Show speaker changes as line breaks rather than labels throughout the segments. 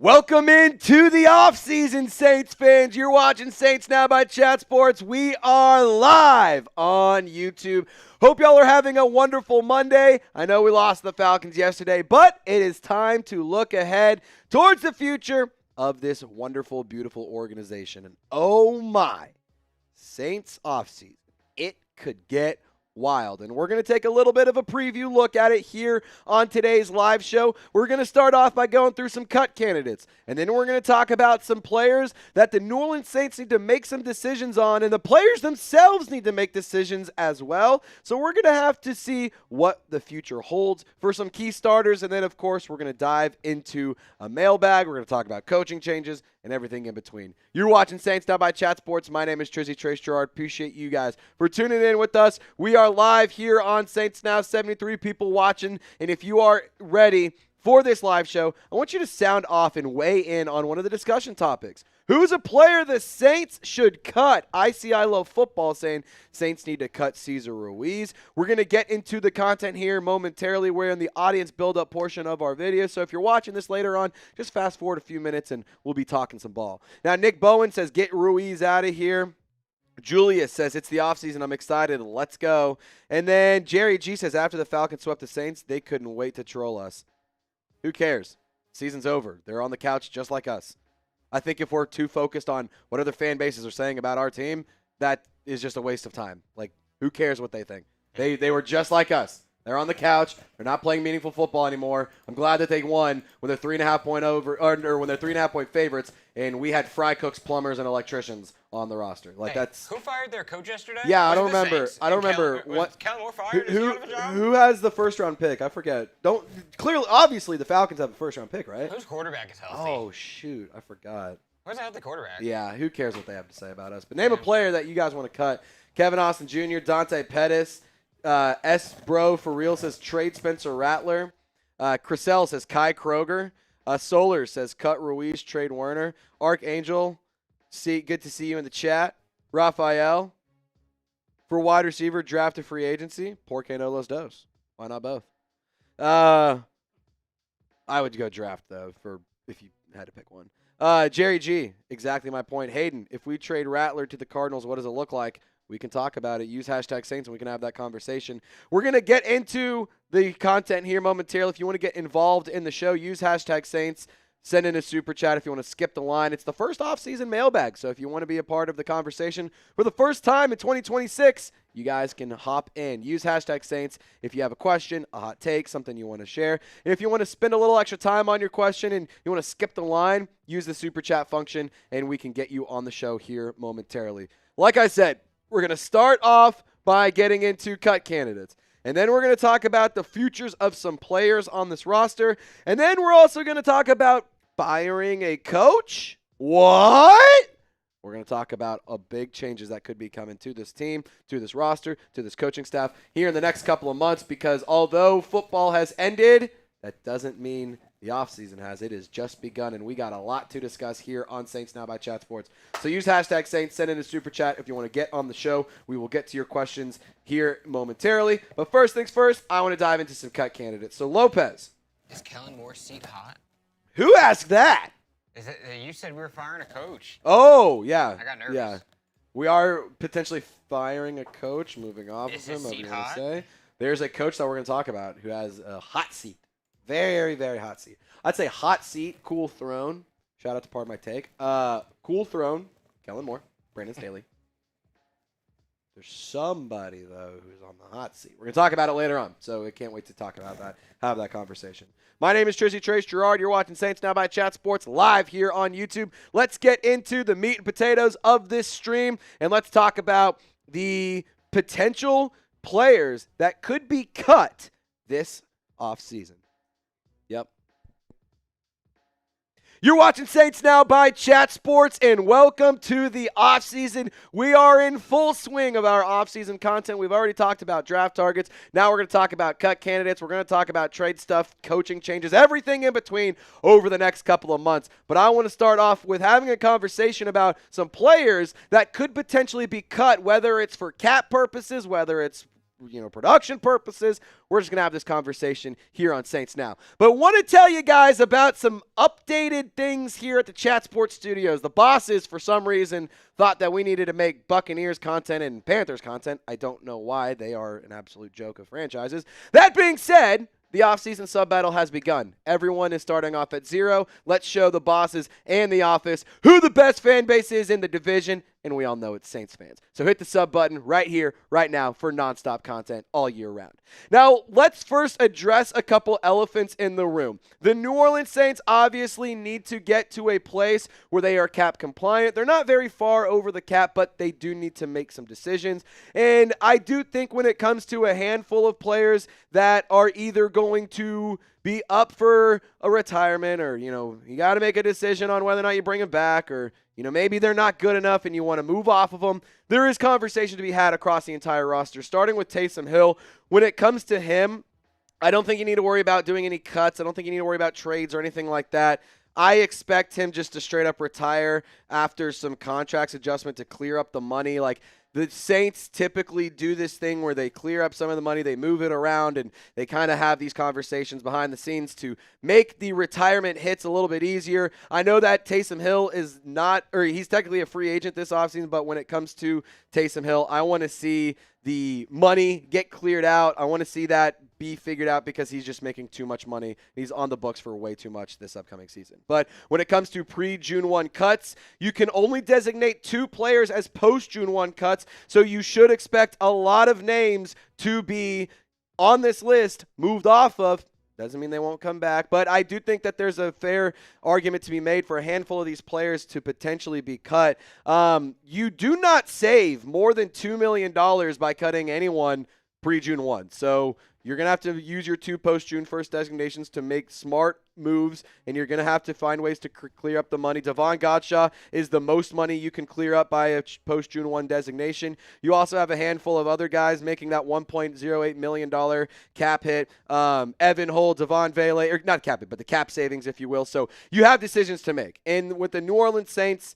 Welcome into the offseason, Saints fans. You're watching Saints Now by Chat Sports. We are live on YouTube. Hope y'all are having a wonderful Monday. I know we lost the Falcons yesterday, but it is time to look ahead towards the future of this wonderful, beautiful organization. And oh my, Saints offseason. It could get wild. And we're going to take a little bit of a preview look at it here on today's live show. We're going to start off by going through some cut candidates. And then we're going to talk about some players that the New Orleans Saints need to make some decisions on. And the players themselves need to make decisions as well. So we're going to have to see what the future holds for some key starters. And then, of course, we're going to dive into a mailbag. We're going to talk about coaching changes and everything in between. You're watching Saints Now by Chat Sports. My name is Trizzy Trace Girouard. Appreciate you guys for tuning in with us. We are live here on Saints Now, 73 people watching. And if you are ready for this live show, I want you to sound off and weigh in on one of the discussion topics. Who's a player the Saints should cut? I Love Football saying Saints need to cut Cesar Ruiz. We're going to get into the content here momentarily. We're in the audience build-up portion of our video. So if you're watching this later on, just fast forward a few minutes and we'll be talking some ball. Now, Nick Bowen says, get Ruiz out of here. Julius says, it's the offseason. I'm excited. Let's go. And then Jerry G says, after the Falcons swept the Saints, they couldn't wait to troll us. Who cares? Season's over. They're on the couch just like us. I think if we're too focused on what other fan bases are saying about our team, that is just a waste of time. Like, who cares what they think? They were just like us. They're on the couch. They're not playing meaningful football anymore. I'm glad that they won when they're 3.5 point over, or when they're 3.5 point favorites, and we had fry cooks, plumbers, and electricians on the roster. Like that's
who fired their coach yesterday?
Yeah, I don't remember. I don't remember what.
Kellen Moore fired?
Who has the first round pick? I forget. Obviously the Falcons have a first round pick, right?
Whose quarterback is healthy?
Oh shoot, I forgot.
Where's the quarterback?
Yeah, who cares what they have to say about us? But name a player that you guys want to cut. Kevin Austin Jr., Dante Pettis, S. Bro for real says trade Spencer Rattler. Chriselle says Kai Kroger. Solar says cut Ruiz, trade Werner. Archangel, good to see you in the chat. Raphael, for wide receiver, draft a free agency. Por que no los dos? Why not both? I would go draft, though, if you had to pick one. Jerry G, exactly my point. Hayden, if we trade Rattler to the Cardinals, what does it look like? We can talk about it. Use hashtag Saints and we can have that conversation. We're going to get into the content here momentarily. If you want to get involved in the show, use hashtag Saints. Send in a super chat if you want to skip the line. It's the first offseason mailbag, so if you want to be a part of the conversation for the first time in 2026, you guys can hop in. Use hashtag Saints if you have a question, a hot take, something you want to share. And if you want to spend a little extra time on your question and you want to skip the line, use the super chat function, and we can get you on the show here momentarily. Like I said, we're going to start off by getting into cut candidates. And then we're going to talk about the futures of some players on this roster. And then we're also going to talk about firing a coach? What? We're going to talk about big changes that could be coming to this team, to this roster, to this coaching staff here in the next couple of months, because although football has ended, that doesn't mean the offseason has. It has just begun, and we got a lot to discuss here on Saints Now by Chat Sports. So use hashtag Saints, send in a super chat if you want to get on the show. We will get to your questions here momentarily. But first things first, I want to dive into some cut candidates. So Lopez.
Is Kellen Moore's seat hot?
Who asked that?
You said we were firing a coach.
Oh, yeah.
I got nervous.
Yeah. We are potentially firing a coach, moving off of him.
Is his seat hot?
There's a coach that we're going to talk about who has a hot seat. Very, very hot seat. I'd say hot seat, cool throne. Shout out to Part of My Take. Cool throne, Kellen Moore, Brandon Staley. There's somebody, though, who's on the hot seat. We're going to talk about it later on, so I can't wait to talk about that, have that conversation. My name is Trizzy Trace Girouard. You're watching Saints Now by Chat Sports live here on YouTube. Let's get into the meat and potatoes of this stream, and let's talk about the potential players that could be cut this offseason. Yep. You're watching Saints Now by Chat Sports, and welcome to the offseason. We are in full swing of our offseason content. We've already talked about draft targets. Now we're going to talk about cut candidates. We're going to talk about trade stuff, coaching changes, everything in between over the next couple of months. But I want to start off with having a conversation about some players that could potentially be cut, whether it's for cap purposes, whether it's production purposes. We're just going to have this conversation here on Saints Now. But want to tell you guys about some updated things here at the Chat Sports Studios. The bosses, for some reason, thought that we needed to make Buccaneers content and Panthers content. I don't know why. They are an absolute joke of franchises. That being said, the offseason sub-battle has begun. Everyone is starting off at 0. Let's show the bosses and the office who the best fan base is in the division, and we all know it's Saints fans. So hit the sub button right here, right now for nonstop content all year round. Now, let's first address a couple elephants in the room. The New Orleans Saints obviously need to get to a place where they are cap compliant. They're not very far over the cap, but they do need to make some decisions. And I do think when it comes to a handful of players that are either going to be up for a retirement or, you got to make a decision on whether or not you bring them back or, maybe they're not good enough and you want to move off of them. There is conversation to be had across the entire roster, starting with Taysom Hill. When it comes to him, I don't think you need to worry about doing any cuts. I don't think you need to worry about trades or anything like that. I expect him just to straight up retire after some contracts adjustment to clear up the money. Like, the Saints typically do this thing where they clear up some of the money, they move it around, and they kind of have these conversations behind the scenes to make the retirement hits a little bit easier. I know that Taysom Hill is not, or he's technically a free agent this offseason, but when it comes to Taysom Hill, I want to see the money get cleared out. I want to see that be figured out because he's just making too much money. He's on the books for way too much this upcoming season. But when it comes to pre-June 1 cuts, you can only designate 2 players as post-June 1 cuts, so you should expect a lot of names to be on this list moved off of. Doesn't mean they won't come back, but I do think that there's a fair argument to be made for a handful of these players to potentially be cut. You do not save more than $2 million by cutting anyone pre-June 1. So you're going to have to use your 2 post-June 1st designations to make smart moves, and you're going to have to find ways to clear up the money. Davon Godchaux is the most money you can clear up by a post-June 1 designation. You also have a handful of other guys making that $1.08 million cap hit. Evan Hull, Devon Vele, or not cap hit, but the cap savings, if you will. So you have decisions to make. And with the New Orleans Saints,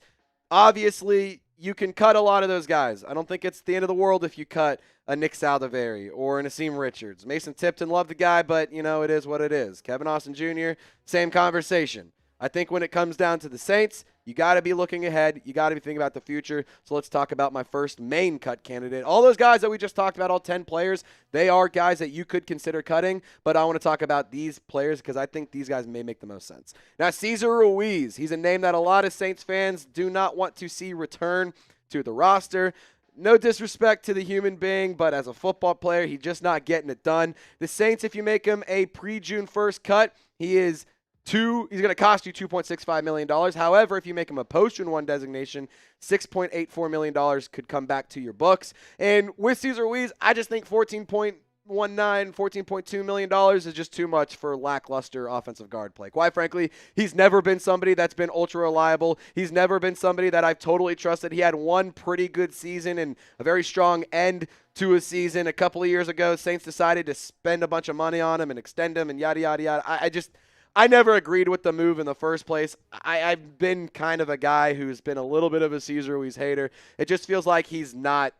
obviously, you can cut a lot of those guys. I don't think it's the end of the world if you cut a Nick Saldiveri or an Asim Richards. Mason Tipton, love the guy, but, it is what it is. Kevin Austin Jr., same conversation. I think when it comes down to the Saints, you got to be looking ahead. You got to be thinking about the future. So let's talk about my first main cut candidate. All those guys that we just talked about, all 10 players, they are guys that you could consider cutting, but I want to talk about these players because I think these guys may make the most sense. Now, Cesar Ruiz, he's a name that a lot of Saints fans do not want to see return to the roster. No disrespect to the human being, but as a football player, he's just not getting it done. The Saints, if you make him a pre-June 1st cut, he's going to cost you $2.65 million. However, if you make him a post-June 1 designation, $6.84 million could come back to your books. And with Cesar Ruiz, I just think $14.2 million is just too much for lackluster offensive guard play. Quite frankly, he's never been somebody that's been ultra reliable. He's never been somebody that I've totally trusted. He had one pretty good season and a very strong end to a season a couple of years ago. Saints decided to spend a bunch of money on him and extend him and yada, yada, yada. I never agreed with the move in the first place. I've been kind of a guy who's been a little bit of a Cesar Ruiz hater. It just feels like he's not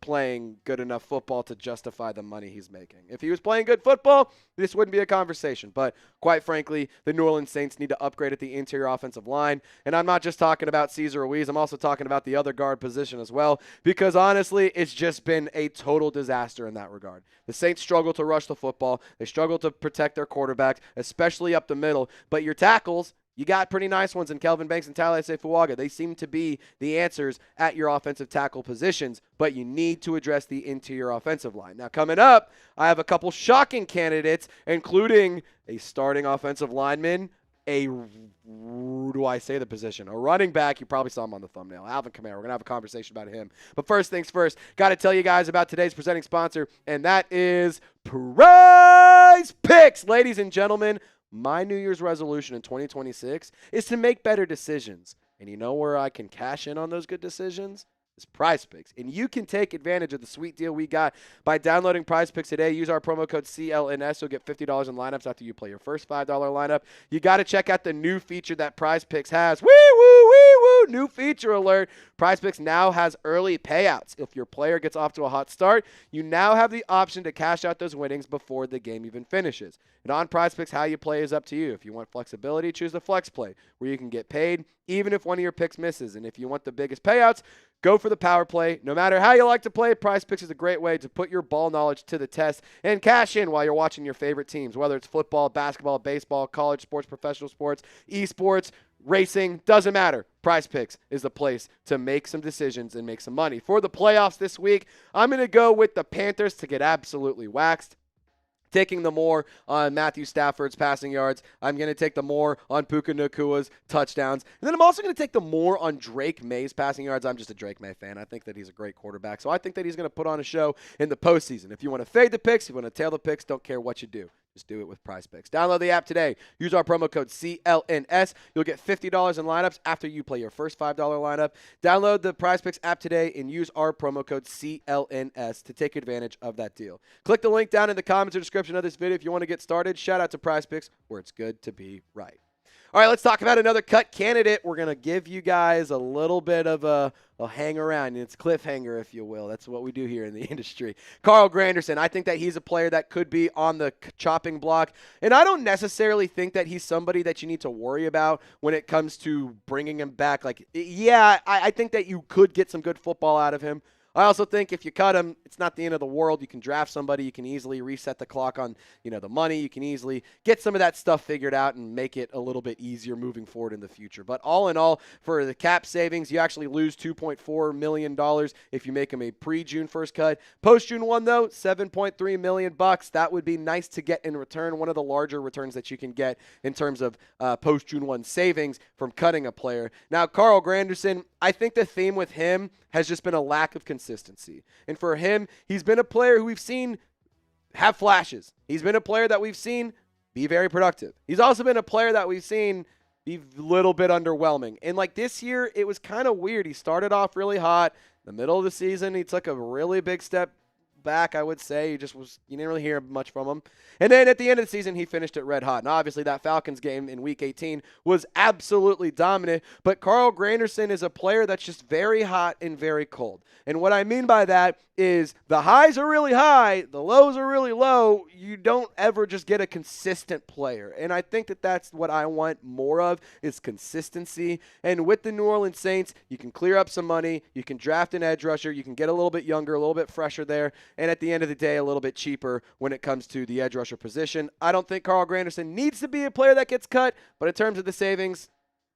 playing good enough football to justify the money he's making. If he was playing good football, this wouldn't be a conversation. But quite frankly, the New Orleans Saints need to upgrade at the interior offensive line. And I'm not just talking about Cesar Ruiz. I'm also talking about the other guard position as well. Because honestly, it's just been a total disaster in that regard. The Saints struggle to rush the football. They struggle to protect their quarterbacks, especially up the middle. But your tackles, you got pretty nice ones in Kelvin Banks and Tyler Fuaga. They seem to be the answers at your offensive tackle positions, but you need to address the interior offensive line. Now, coming up, I have a couple shocking candidates, including a starting offensive lineman, a running back. You probably saw him on the thumbnail, Alvin Kamara. We're going to have a conversation about him. But first things first, got to tell you guys about today's presenting sponsor, and that is Prize Picks. Ladies and gentlemen, my New Year's resolution in 2026 is to make better decisions. And you know where I can cash in on those good decisions? It's Prize Picks. And you can take advantage of the sweet deal we got by downloading Prize Picks today. Use our promo code CLNS. You'll get $50 in lineups after you play your first $5 lineup. You got to check out the new feature that Prize Picks has. Woo, woo, woo, woo, new feature alert. PrizePicks now has early payouts. If your player gets off to a hot start, you now have the option to cash out those winnings before the game even finishes. And on PrizePicks, how you play is up to you. If you want flexibility, choose the flex play, where you can get paid even if one of your picks misses. And if you want the biggest payouts, go for the power play. No matter how you like to play, PrizePicks is a great way to put your ball knowledge to the test and cash in while you're watching your favorite teams, whether it's football, basketball, baseball, college sports, professional sports, esports, racing, doesn't matter. PrizePicks is the place to make some decisions and make some money. For the playoffs this week, I'm going to go with the Panthers to get absolutely waxed. Taking the more on Matthew Stafford's passing yards. I'm going to take the more on Puka Nakua's touchdowns. And then I'm also going to take the more on Drake May's passing yards. I'm just a Drake May fan. I think that he's a great quarterback. So I think that he's going to put on a show in the postseason. If you want to fade the picks, if you want to tail the picks, don't care what you do. Just do it with PrizePicks. Download the app today. Use our promo code CLNS. You'll get $50 in lineups after you play your first $5 lineup. Download the PrizePicks app today and use our promo code CLNS to take advantage of that deal. Click the link down in the comments or description of this video if you want to get started. Shout out to PrizePicks, where it's good to be right. All right, let's talk about another cut candidate. We're going to give you guys a little bit of a hang around. It's cliffhanger, if you will. That's what we do here in the industry. Carl Granderson, I think that he's a player that could be on the chopping block. And I don't necessarily think that he's somebody that you need to worry about when it comes to bringing him back. Like, yeah, I think that you could get some good football out of him. I also think if you cut him, it's not the end of the world. You can draft somebody. You can easily reset the clock on, the money. You can easily get some of that stuff figured out and make it a little bit easier moving forward in the future. But all in all, for the cap savings, you actually lose $2.4 million if you make him a pre-June 1st cut. Post-June 1, though, $7.3 million. That would be nice to get in return. One of the larger returns that you can get in terms of post-June 1 savings from cutting a player. Now, Carl Granderson, I think the theme with him has just been a lack of consistency. And for him, he's been a player who we've seen have flashes. He's been a player that we've seen be very productive. He's also been a player that we've seen be a little bit underwhelming. And like this year, it was kind of weird. He started off really hot. In the middle of the season, he took a really big step back, I would say. You didn't really hear much from him. And then at the end of the season, he finished it red hot. And obviously that Falcons game in Week 18 was absolutely dominant. But Carl Granderson is a player that's just very hot and very cold. And what I mean by that is the highs are really high, the lows are really low. You don't ever just get a consistent player. And I think that that's what I want more of, is consistency. And with the New Orleans Saints, you can clear up some money. You can draft an edge rusher. You can get a little bit younger, a little bit fresher there. And at the end of the day, a little bit cheaper when it comes to the edge rusher position. I don't think Carl Granderson needs to be a player that gets cut, but in terms of the savings,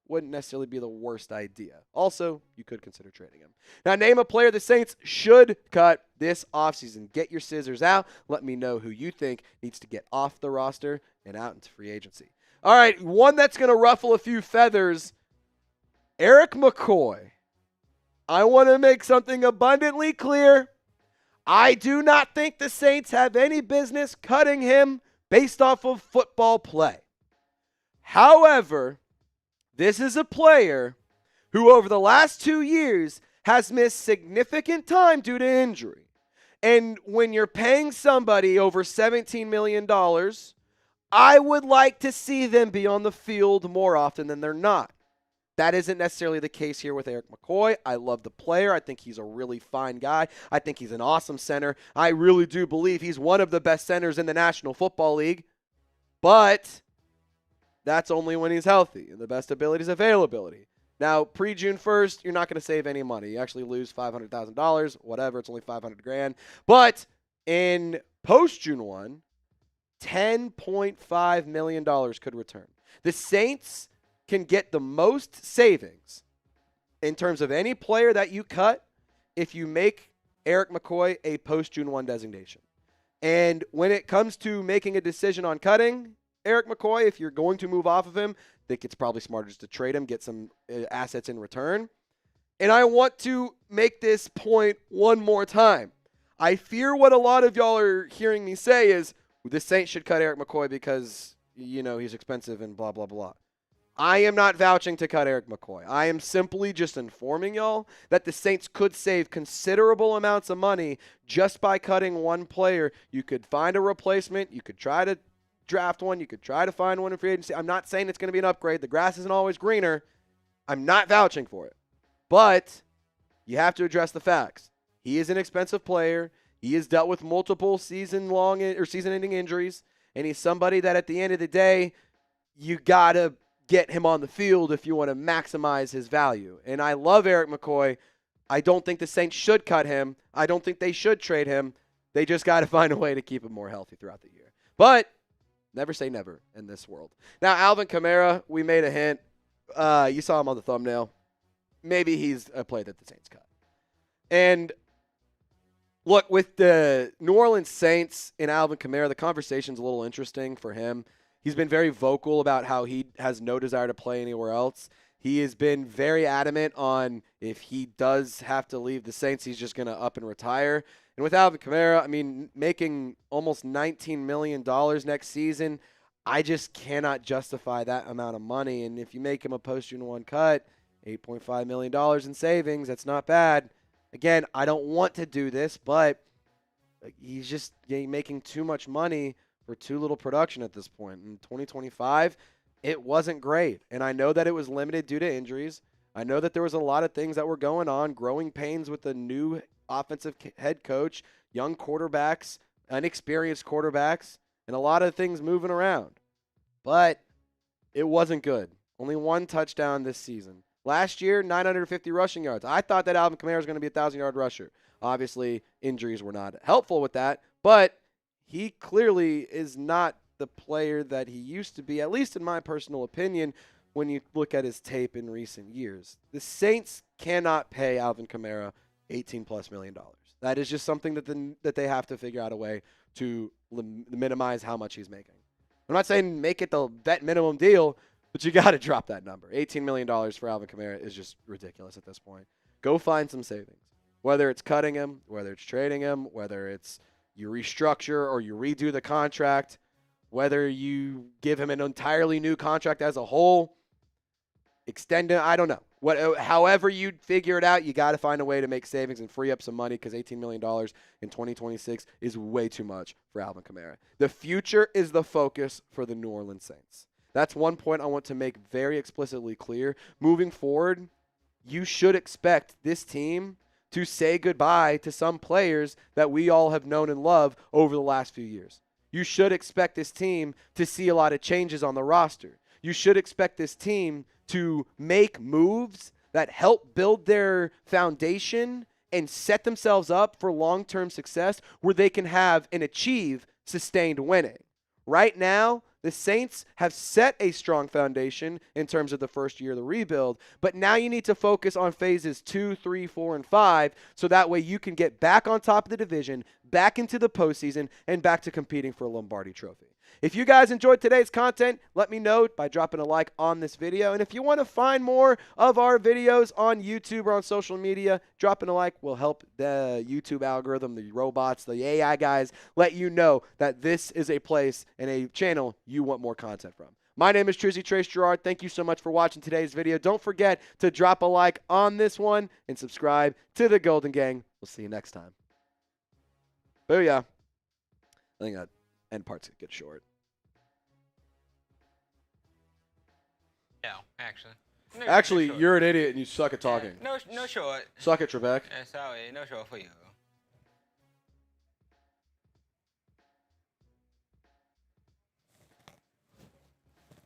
wouldn't necessarily be the worst idea. Also, you could consider trading him. Now, name a player the Saints should cut this offseason. Get your scissors out. Let me know who you think needs to get off the roster and out into free agency. All right, one that's going to ruffle a few feathers, Erik McCoy. I want to make something abundantly clear. I do not think the Saints have any business cutting him based off of football play. However, this is a player who over the last 2 years has missed significant time due to injury. And when you're paying somebody over $17 million, I would like to see them be on the field more often than they're not. That isn't necessarily the case here with Erik McCoy. I love the player. I think he's a really fine guy. I think he's an awesome center. I really do believe he's one of the best centers in the National Football League. But that's only when he's healthy, and the best ability is availability. Now, pre-June 1st, you're not going to save any money. You actually lose $500,000, whatever. It's only $500,000. But in post-June 1, $10.5 million could return. The Saints can get the most savings in terms of any player that you cut if you make Erik McCoy a post-June 1 designation. And when it comes to making a decision on cutting Erik McCoy, if you're going to move off of him, I think it's probably smarter just to trade him, get some assets in return. And I want to make this point one more time. I fear what a lot of y'all are hearing me say is, the Saints should cut Erik McCoy because, he's expensive and blah, blah, blah. I am not vouching to cut Erik McCoy. I am simply just informing y'all that the Saints could save considerable amounts of money just by cutting one player. You could find a replacement. You could try to draft one. You could try to find one in free agency. I'm not saying it's going to be an upgrade. The grass isn't always greener. I'm not vouching for it. But you have to address the facts. He is an expensive player. He has dealt with multiple season-ending injuries, and he's somebody that at the end of the day, you got to get him on the field if you want to maximize his value. And I love Erik McCoy. I don't think the Saints should cut him. I don't think they should trade him. They just got to find a way to keep him more healthy throughout the year. But never say never in this world. Now, Alvin Kamara, we made a hint. You saw him on the thumbnail. Maybe he's a play that the Saints cut. And look, with the New Orleans Saints and Alvin Kamara, the conversation's a little interesting for him. He's been very vocal about how he has no desire to play anywhere else. He has been very adamant on if he does have to leave the Saints, he's just going to up and retire. And with Alvin Kamara, I mean, making almost $19 million next season, I just cannot justify that amount of money. And if you make him a post-June 1 cut, $8.5 million in savings, that's not bad. Again, I don't want to do this, but he's just making too much money for too little production at this point. In 2025, it wasn't great. And I know that it was limited due to injuries. I know that there was a lot of things that were going on, growing pains with the new offensive head coach, young quarterbacks, inexperienced quarterbacks, and a lot of things moving around. But it wasn't good. Only one touchdown this season. Last year, 950 rushing yards. I thought that Alvin Kamara was going to be a 1,000-yard rusher. Obviously, injuries were not helpful with that, but he clearly is not the player that he used to be, at least in my personal opinion, when you look at his tape in recent years. The Saints cannot pay Alvin Kamara $18+ million. That is just something that they have to figure out a way to minimize how much he's making. I'm not saying make it the vet minimum deal, but you got to drop that number. $18 million for Alvin Kamara is just ridiculous at this point. Go find some savings. Whether it's cutting him, whether it's trading him, whether it's you restructure or you redo the contract, whether you give him an entirely new contract as a whole, extend it, I don't know. However you figure it out, you got to find a way to make savings and free up some money because $18 million in 2026 is way too much for Alvin Kamara. The future is the focus for the New Orleans Saints. That's one point I want to make very explicitly clear. Moving forward, you should expect this team to say goodbye to some players that we all have known and loved over the last few years. You should expect this team to see a lot of changes on the roster. You should expect this team to make moves that help build their foundation and set themselves up for long-term success where they can have and achieve sustained winning. Right now, the Saints have set a strong foundation in terms of the first year of the rebuild, but now you need to focus on phases 2, 3, 4, and 5 so that way you can get back on top of the division, back into the postseason, and back to competing for a Lombardi trophy. If you guys enjoyed today's content, let me know by dropping a like on this video. And if you want to find more of our videos on YouTube or on social media, dropping a like will help the YouTube algorithm, the robots, the AI guys, let you know that this is a place and a channel you want more content from. My name is Trizzy Trace Girouard. Thank you so much for watching today's video. Don't forget to drop a like on this one and subscribe to the Golden Gang. We'll see you next time. Booyah. I think that end part's a good short.
No, actually.
Actually, you're an idiot and you suck at talking.
No short.
Suck at Trebek.
Sorry, no short for you.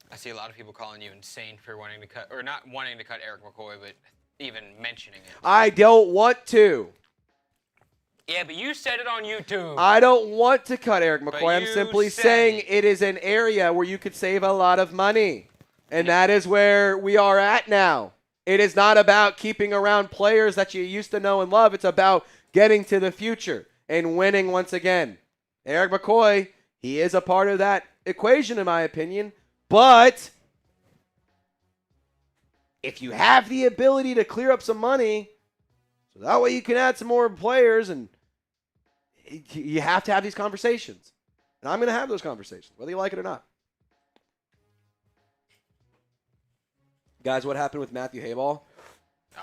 I see a lot of people calling you insane for wanting to cut, or not wanting to cut Erik McCoy, but even mentioning it.
I don't want to.
Yeah, but you said it on YouTube.
I don't want to cut Erik McCoy. I'm simply saying
it.
it is an area where you could save a lot of money. And that is where we are at now. It is not about keeping around players that you used to know and love. It's about getting to the future and winning once again. Erik McCoy, he is a part of that equation, in my opinion. But if you have the ability to clear up some money, so that way you can add some more players, and you have to have these conversations. And I'm going to have those conversations, whether you like it or not. Guys, what happened with Matthew Hayball?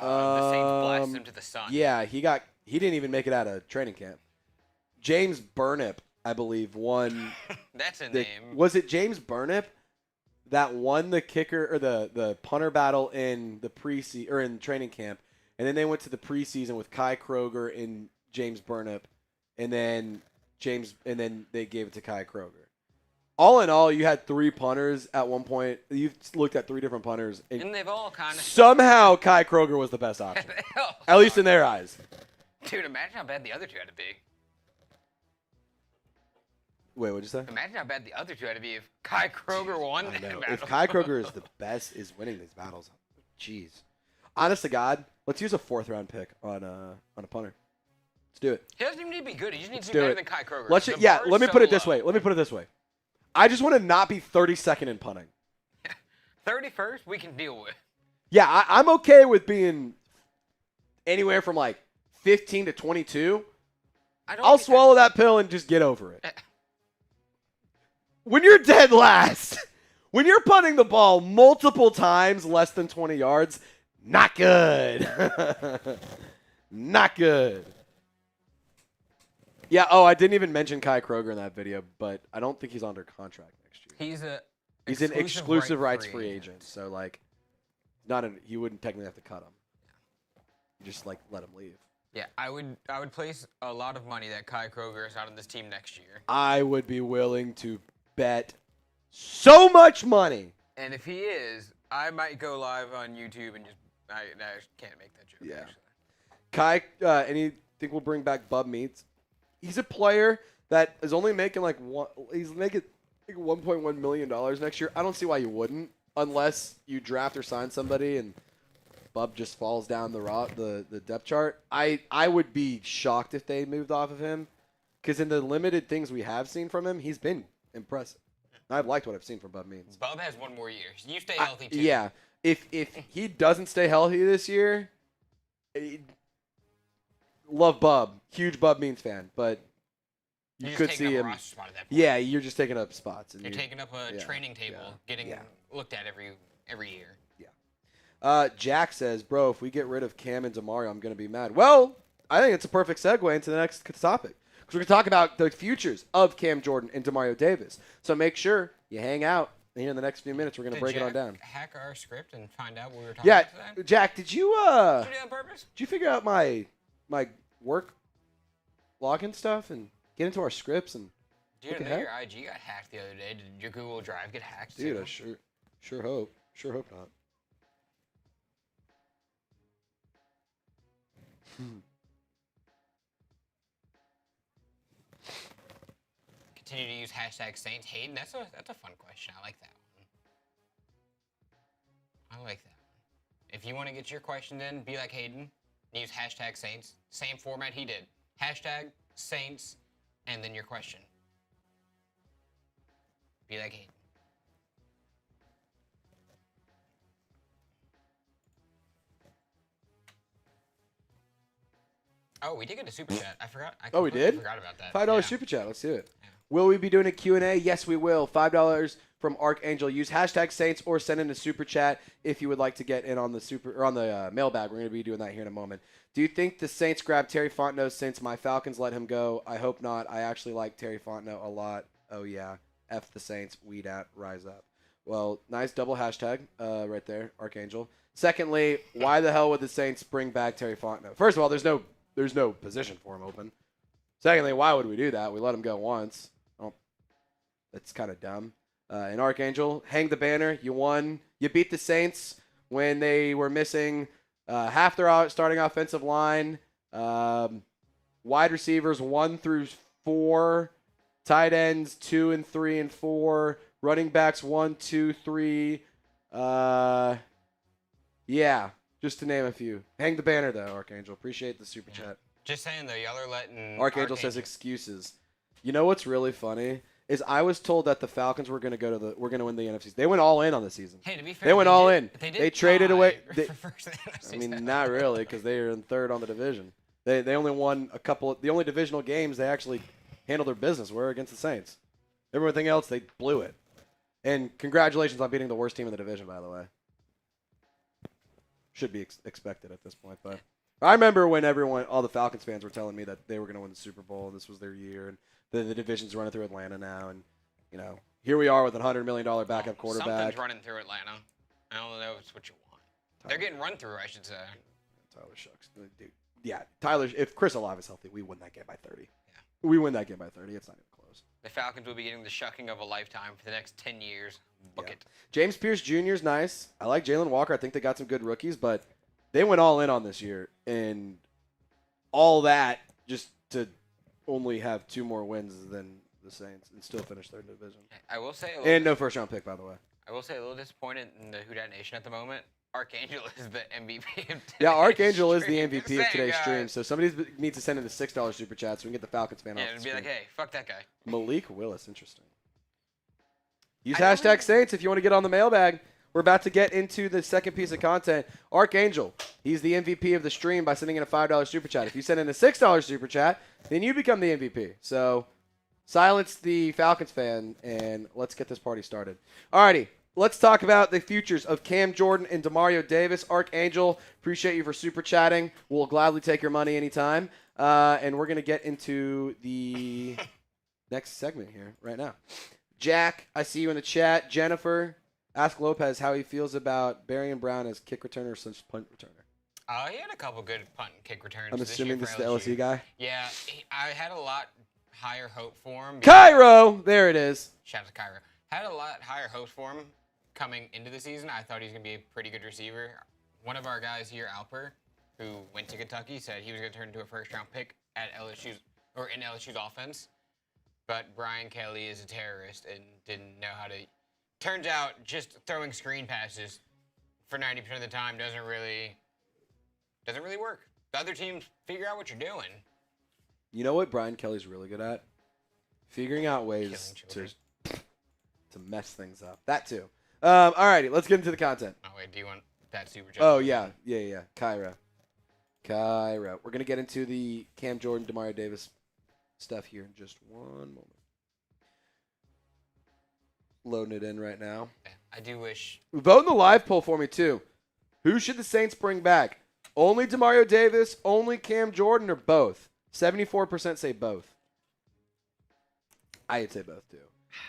The Saints blasted him to the sun.
Yeah, he didn't even make it out of training camp. James Burnip, I believe, won.
That's a name.
Was it James Burnip that won the kicker or the punter battle in the preseason or in training camp, and then they went to the preseason with Kai Kroger and James Burnip, and then they gave it to Kai Kroger. All in all, you had 3 punters at one point. You looked at 3 different punters,
and they've all kind of
somehow Kai Kroger was the best option, at least in their eyes.
Dude, imagine how bad the other 2 had to be.
Wait, what'd you say?
Imagine how bad the other 2 had to be if Kai Kroger won that battle.
If Kai Kroger is winning these battles, jeez. Honest to God, let's use a 4th-round pick on a punter. Let's do it.
He doesn't even need to be good. He just needs to be better than Kai Kroger.
Let me put it this way. I just want to not be 32nd in punting.
31st, we can deal with.
Yeah, I'm okay with being anywhere from like 15 to 22. I'll swallow that pill and just get over it. When you're dead last, when you're punting the ball multiple times less than 20 yards, not good. Not good. Yeah, I didn't even mention Kai Kroger in that video, but I don't think he's under contract next year. He's an exclusive rights free agent, so like he wouldn't technically have to cut him. You just like let him leave.
Yeah, I would place a lot of money that Kai Kroger is out on this team next year.
I would be willing to bet so much money.
And if he is, I might go live on YouTube and I can't make that joke.
Yeah.
Actually.
Kai, anything we'll bring back Bub Meats? He's a player that is only making he's making $1.1 million next year. I don't see why you wouldn't, unless you draft or sign somebody and Bub just falls down the depth chart. I would be shocked if they moved off of him, because in the limited things we have seen from him, he's been impressive. I've liked what I've seen from Bub Means.
Bub has 1 more year. You stay healthy too.
Yeah. If he doesn't stay healthy this year, love Bub. Huge Bub Means fan, but you could see him. Spot at that point. Yeah, you're just taking up spots. And
you're taking up a training table, getting looked at every year.
Yeah. Jack says, bro, if we get rid of Cam and Demario, I'm going to be mad. Well, I think it's a perfect segue into the next topic, because we're going to talk about the futures of Cam Jordan and Demario Davis. So make sure you hang out. Here in the next few minutes, we're going to break it on down.
Hack our script and find out what we were talking about today?
Yeah, Jack, did you
did you do that on purpose?
Did you figure out my work login stuff and get into our scripts and?
Dude, I know your IG got hacked the other day. Did your Google Drive get hacked too?
Dude, I sure hope not.
Continue to use hashtag Saints. Hayden, that's a fun question. I like that one. If you want to get your question in, be like Hayden. Use hashtag Saints. Same format he did. Hashtag Saints, and then your question. Be like Hayden. Oh, we did get a super chat. I forgot.
We did?
I forgot about that.
$5 super chat. Let's do it. Yeah. Will we be doing a Q&A? Yes, we will. $5 from Archangel. Use hashtag Saints or send in a super chat if you would like to get in on the mailbag. We're going to be doing that here in a moment. Do you think the Saints grab Terry Fontenot since my Falcons let him go? I hope not. I actually like Terry Fontenot a lot. Oh, yeah. F the Saints. Weed out. Rise up. Well, nice double hashtag right there, Archangel. Secondly, why the hell would the Saints bring back Terry Fontenot? First of all, there's no position for him open. Secondly, why would we do that? We let him go once. Oh, that's kind of dumb. And Archangel, hang the banner. You won. You beat the Saints when they were missing half their starting offensive line, wide receivers 1 through 4, tight ends 2 and 3 and 4, running backs 1, 2, 3. Yeah, just to name a few. Hang the banner though, Archangel. Appreciate the super chat.
Just saying though, y'all are letting
Archangel says excuses. You know what's really funny is I was told that the Falcons were going to win the NFC. They went all in on the season.
Hey, to be fair,
they went all in.
They
traded away.
I
mean, not really, because they are in third on the division. They only won a couple. The only divisional games they actually handled their business were against the Saints. Everything else, they blew it. And congratulations on beating the worst team in the division, by the way. Should be expected at this point, but I remember when all the Falcons fans were telling me that they were going to win the Super Bowl and this was their year, and the division's running through Atlanta now, and here we are with a $100 million backup quarterback.
Something's running through Atlanta. I don't know if it's what you want. They're getting run through, I should say.
Tyler Shough. Dude. Yeah, Tyler, if Chris Olave is healthy, we win that game by 30.
Yeah.
We win that game by 30. It's not even close.
The Falcons will be getting the shucking of a lifetime for the next 10 years. Book it.
James Pierce Jr. is nice. I like Jalen Walker. I think they got some good rookies, but they went all in on this year. And all that just to only have 2 more wins than the Saints and still finish third division.
I will say,
and no first-round pick, by the way.
I will say a little disappointed in the Who Dat Nation at the moment. Archangel is the MVP of
Yeah, Archangel is the
stream.
MVP of today's stream. So somebody needs to send in the $6 super chat so we can get the Falcons fan off
Yeah,
the
and be
screen.
like, hey, fuck that guy.
Malik Willis, interesting. Use hashtag Saints if you want to get on the mailbag. We're about to get into the second piece of content. Archangel, he's the MVP of the stream by sending in a $5 super chat. If you send in a $6 super chat, then you become the MVP. So silence the Falcons fan, and let's get this party started. Alrighty, let's talk about the futures of Cam Jordan and Demario Davis. Archangel, appreciate you for super chatting. We'll gladly take your money anytime. And we're going to get into the next segment here right now. Jack, I see you in the chat. Jennifer, ask Lopez how he feels about Barry Brown as kick returner / punt returner.
He had a couple good punt and kick returns.
I'm assuming this is the LSU guy.
Yeah, I had a lot higher hope for him.
Cairo, there it is.
Shout out to Cairo. Had a lot higher hopes for him coming into the season. I thought he was going to be a pretty good receiver. One of our guys here, Alper, who went to Kentucky, said he was going to turn into a first-round pick at LSU's or in LSU's offense. But Brian Kelly is a terrorist and didn't know how to. Turns out, just throwing screen passes for 90% of the time doesn't really work. The other teams figure out what you're doing.
You know what Brian Kelly's really good at? Figuring out ways to mess things up. That too. All righty, let's get into the content.
Oh wait, do you want that super chat?
Oh yeah. Cairo. We're gonna get into the Cam Jordan, Demario Davis stuff here in just one moment. Loading it in right now.
I do wish.
Vote in the live poll for me too. Who should the Saints bring back? Only Demario Davis, only Cam Jordan, or both? 74% say both. I'd say both too.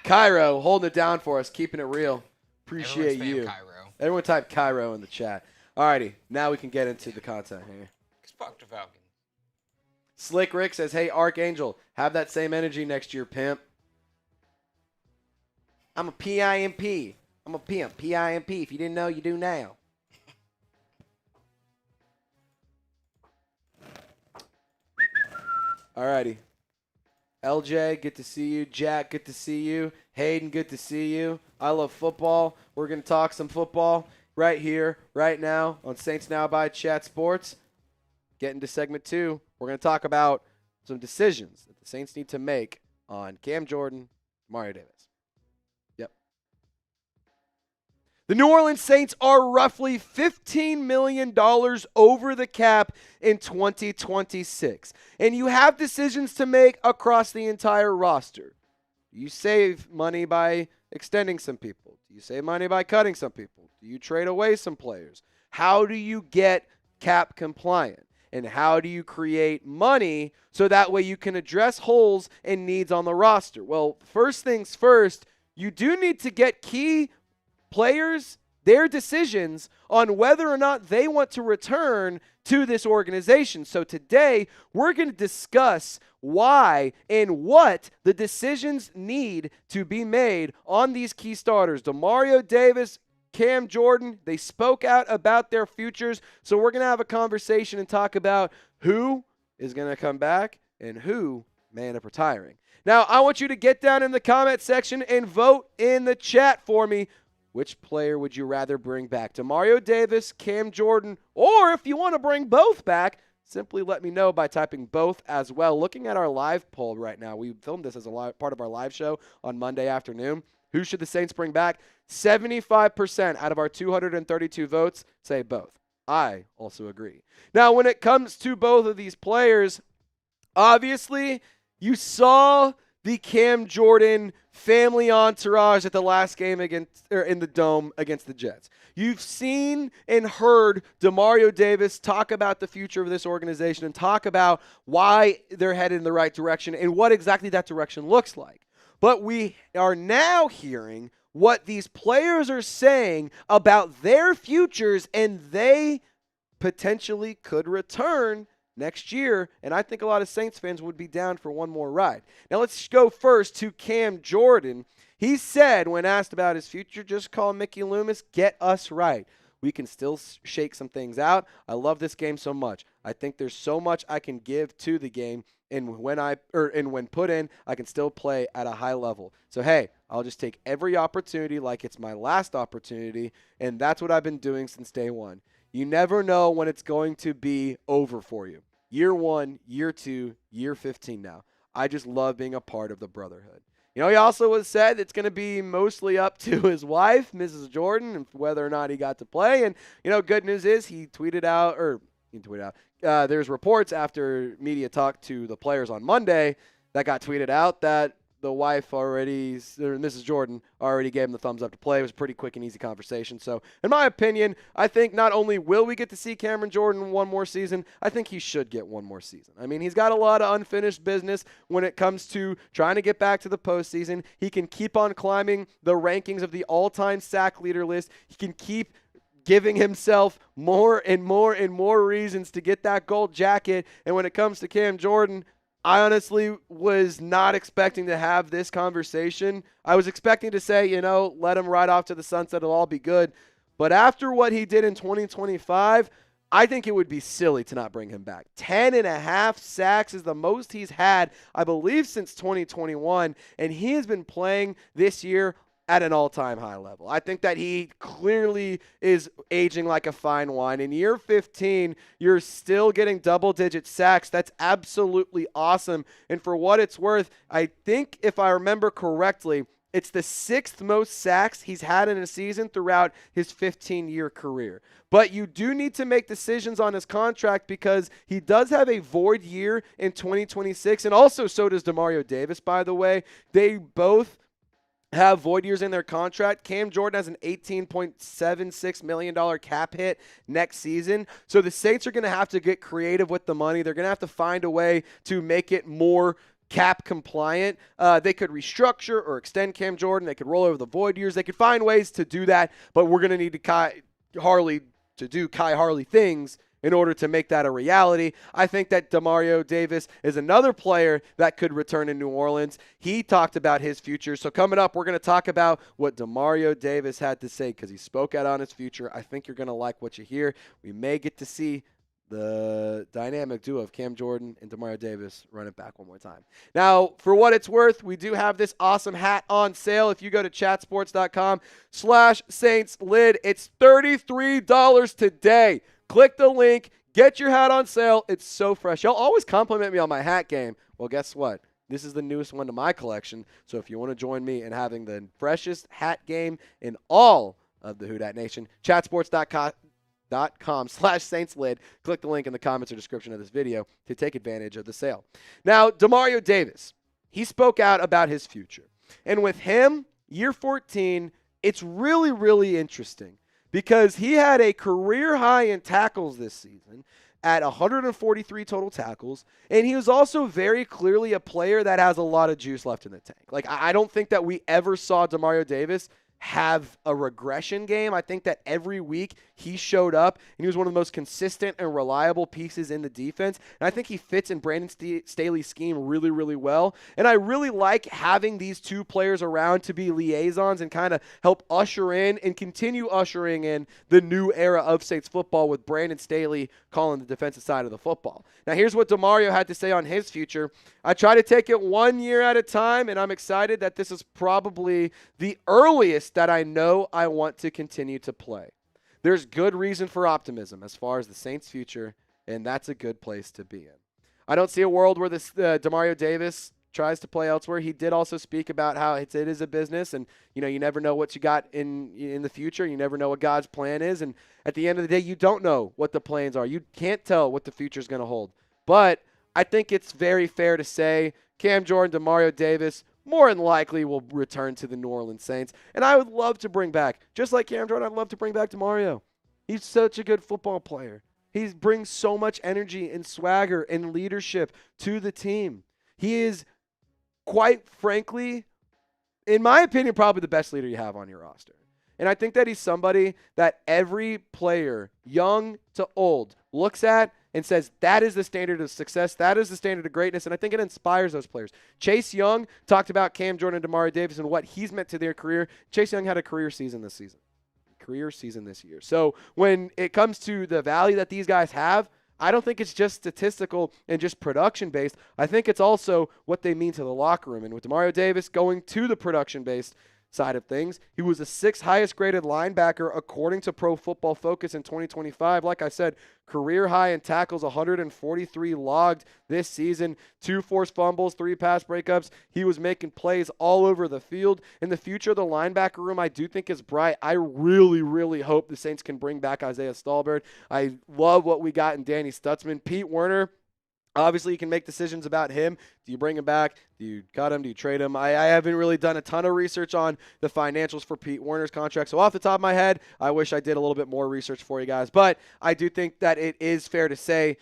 Cairo holding it down for us, keeping it real. Appreciate you.
Cairo.
Everyone type Cairo in the chat. Alrighty, now we can get into the content here.
Fuck the Falcons.
Slick Rick says, hey, Archangel, have that same energy next year, pimp. I'm a PIMP. I'm a pimp. PIMP. If you didn't know, you do now. Alrighty. LJ, good to see you. Jack, good to see you. Hayden, good to see you. I love football. We're going to talk some football right here, right now on Saints Now by Chat Sports. Get into segment 2. We're going to talk about some decisions that the Saints need to make on Cam Jordan, Mario Davis. Yep. The New Orleans Saints are roughly $15 million over the cap in 2026. And you have decisions to make across the entire roster. Do you save money by extending some people? Do you save money by cutting some people? Do you trade away some players? How do you get cap compliant? And how do you create money so that way you can address holes and needs on the roster? Well, first things first, you do need to get key players, their decisions on whether or not they want to return to this organization. So today, we're going to discuss why and what the decisions need to be made on these key starters. Demario Davis, Cam Jordan, they spoke out about their futures. So we're going to have a conversation and talk about who is going to come back and who may end up retiring. Now, I want you to get down in the comment section and vote in the chat for me. Which player would you rather bring back? Demario Davis, Cam Jordan, or if you want to bring both back, simply let me know by typing both as well. Looking at our live poll right now, we filmed this as a part of our live show on Monday afternoon. Who should the Saints bring back? 75% out of our 232 votes say both. I also agree. Now, when it comes to both of these players, obviously, you saw the Cam Jordan family entourage at the last game in the Dome against the Jets. You've seen and heard Demario Davis talk about the future of this organization and talk about why they're headed in the right direction and what exactly that direction looks like. But we are now hearing what these players are saying about their futures, and they potentially could return next year, and I think a lot of Saints fans would be down for one more ride. Now let's go first to Cam Jordan. He said when asked about his future, just call Mickey Loomis, get us right. We can still shake some things out. I love this game so much. I think there's so much I can give to the game, and when put in, I can still play at a high level. So hey, I'll just take every opportunity like it's my last opportunity, and that's what I've been doing since day one. You never know when it's going to be over for you. Year 1, year 2, year 15 now. I just love being a part of the brotherhood. He also has said it's going to be mostly up to his wife, Mrs. Jordan, and whether or not he got to play. And, good news is he tweeted out, there's reports after media talked to the players on Monday that got tweeted out that the wife already, or Mrs. Jordan, already gave him the thumbs up to play. It was a pretty quick and easy conversation. So, in my opinion, I think not only will we get to see Cameron Jordan one more season, I think he should get one more season. I mean, he's got a lot of unfinished business when it comes to trying to get back to the postseason. He can keep on climbing the rankings of the all-time sack leader list. He can keep giving himself more and more and more reasons to get that gold jacket. And when it comes to Cam Jordan, I honestly was not expecting to have this conversation. I was expecting to say, let him ride off to the sunset. It'll all be good. But after what he did in 2025, I think it would be silly to not bring him back. 10.5 sacks is the most he's had, I believe, since 2021. And he has been playing this year at an all-time high level. I think that he clearly is aging like a fine wine. In year 15, you're still getting double-digit sacks. That's absolutely awesome. And for what it's worth, I think if I remember correctly, it's the 6th most sacks he's had in a season throughout his 15-year career. But you do need to make decisions on his contract because he does have a void year in 2026, and also so does Demario Davis, by the way. They both have void years in their contract. Cam Jordan has an $18.76 million cap hit next season. So the Saints are going to have to get creative with the money. They're going to have to find a way to make it more cap compliant. They could restructure or extend Cam Jordan. They could roll over the void years. They could find ways to do that, but we're going to need Kai Harley things in order to make that a reality. I think that Demario Davis is another player that could return in New Orleans. He talked about his future. So coming up, we're going to talk about what Demario Davis had to say because he spoke out on his future. I think you're going to like what you hear. We may get to see the dynamic duo of Cam Jordan and Demario Davis run it back one more time. Now, for what it's worth, we do have this awesome hat on sale. If you go to chatsports.com/SaintsLid, it's $33 today. Click the link. Get your hat on sale. It's so fresh. Y'all always compliment me on my hat game. Well, guess what? This is the newest one to my collection. So if you want to join me in having the freshest hat game in all of the Houdat Nation, chatsports.com/SaintsLid. Click the link in the comments or description of this video to take advantage of the sale. Now, Demario Davis, he spoke out about his future. And with him, year 14, it's really, really interesting. Because he had a career high in tackles this season at 143 total tackles, and he was also very clearly a player that has a lot of juice left in the tank. Like, I don't think that we ever saw Demario Davis have a regression game. I think that every week he showed up, and he was one of the most consistent and reliable pieces in the defense. And I think he fits in Brandon Staley's scheme really, really well. And I really like having these two players around to be liaisons and kind of help usher in and continue ushering in the new era of Saints football with Brandon Staley calling the defensive side of the football. Now, here's what Demario had to say on his future. I try to take it 1 year at a time, and I'm excited that this is probably the earliest that I know I want to continue to play. There's good reason for optimism as far as the Saints' future, and that's a good place to be in. I don't see a world where this Demario Davis tries to play elsewhere. He did also speak about how it is a business, and you never know what you got in the future. You never know what God's plan is, and at the end of the day, you don't know what the plans are. You can't tell what the future is going to hold. But I think it's very fair to say Cam Jordan, Demario Davis, more than likely will return to the New Orleans Saints. And I would love to bring back, just like Cam Jordan, I'd love to bring back Demario. He's such a good football player. He brings so much energy and swagger and leadership to the team. He is, quite frankly, in my opinion, probably the best leader you have on your roster. And I think that he's somebody that every player, young to old, looks at and says, that is the standard of success. That is the standard of greatness. And I think it inspires those players. Chase Young talked about Cam Jordan Demario Davis and what he's meant to their career. Chase Young had a career season this year. So when it comes to the value that these guys have, I don't think it's just statistical and just production-based. I think it's also what they mean to the locker room. And with Demario Davis going to the production-based side of things, he was the 6th highest graded linebacker according to Pro Football Focus in 2025. Like I said, career high in tackles, 143 logged this season, 2 forced fumbles, 3 pass breakups. He was making plays all over the field. In the future of the linebacker room, I do think is bright. I really, really hope the Saints can bring back Isaiah Stallbird. I love what we got in Danny Stutzman. Pete Werner, obviously, you can make decisions about him. Do you bring him back? Do you cut him? Do you trade him? I haven't really done a ton of research on the financials for Pete Werner's contract. So off the top of my head, I wish I did a little bit more research for you guys. But I do think that it is fair to say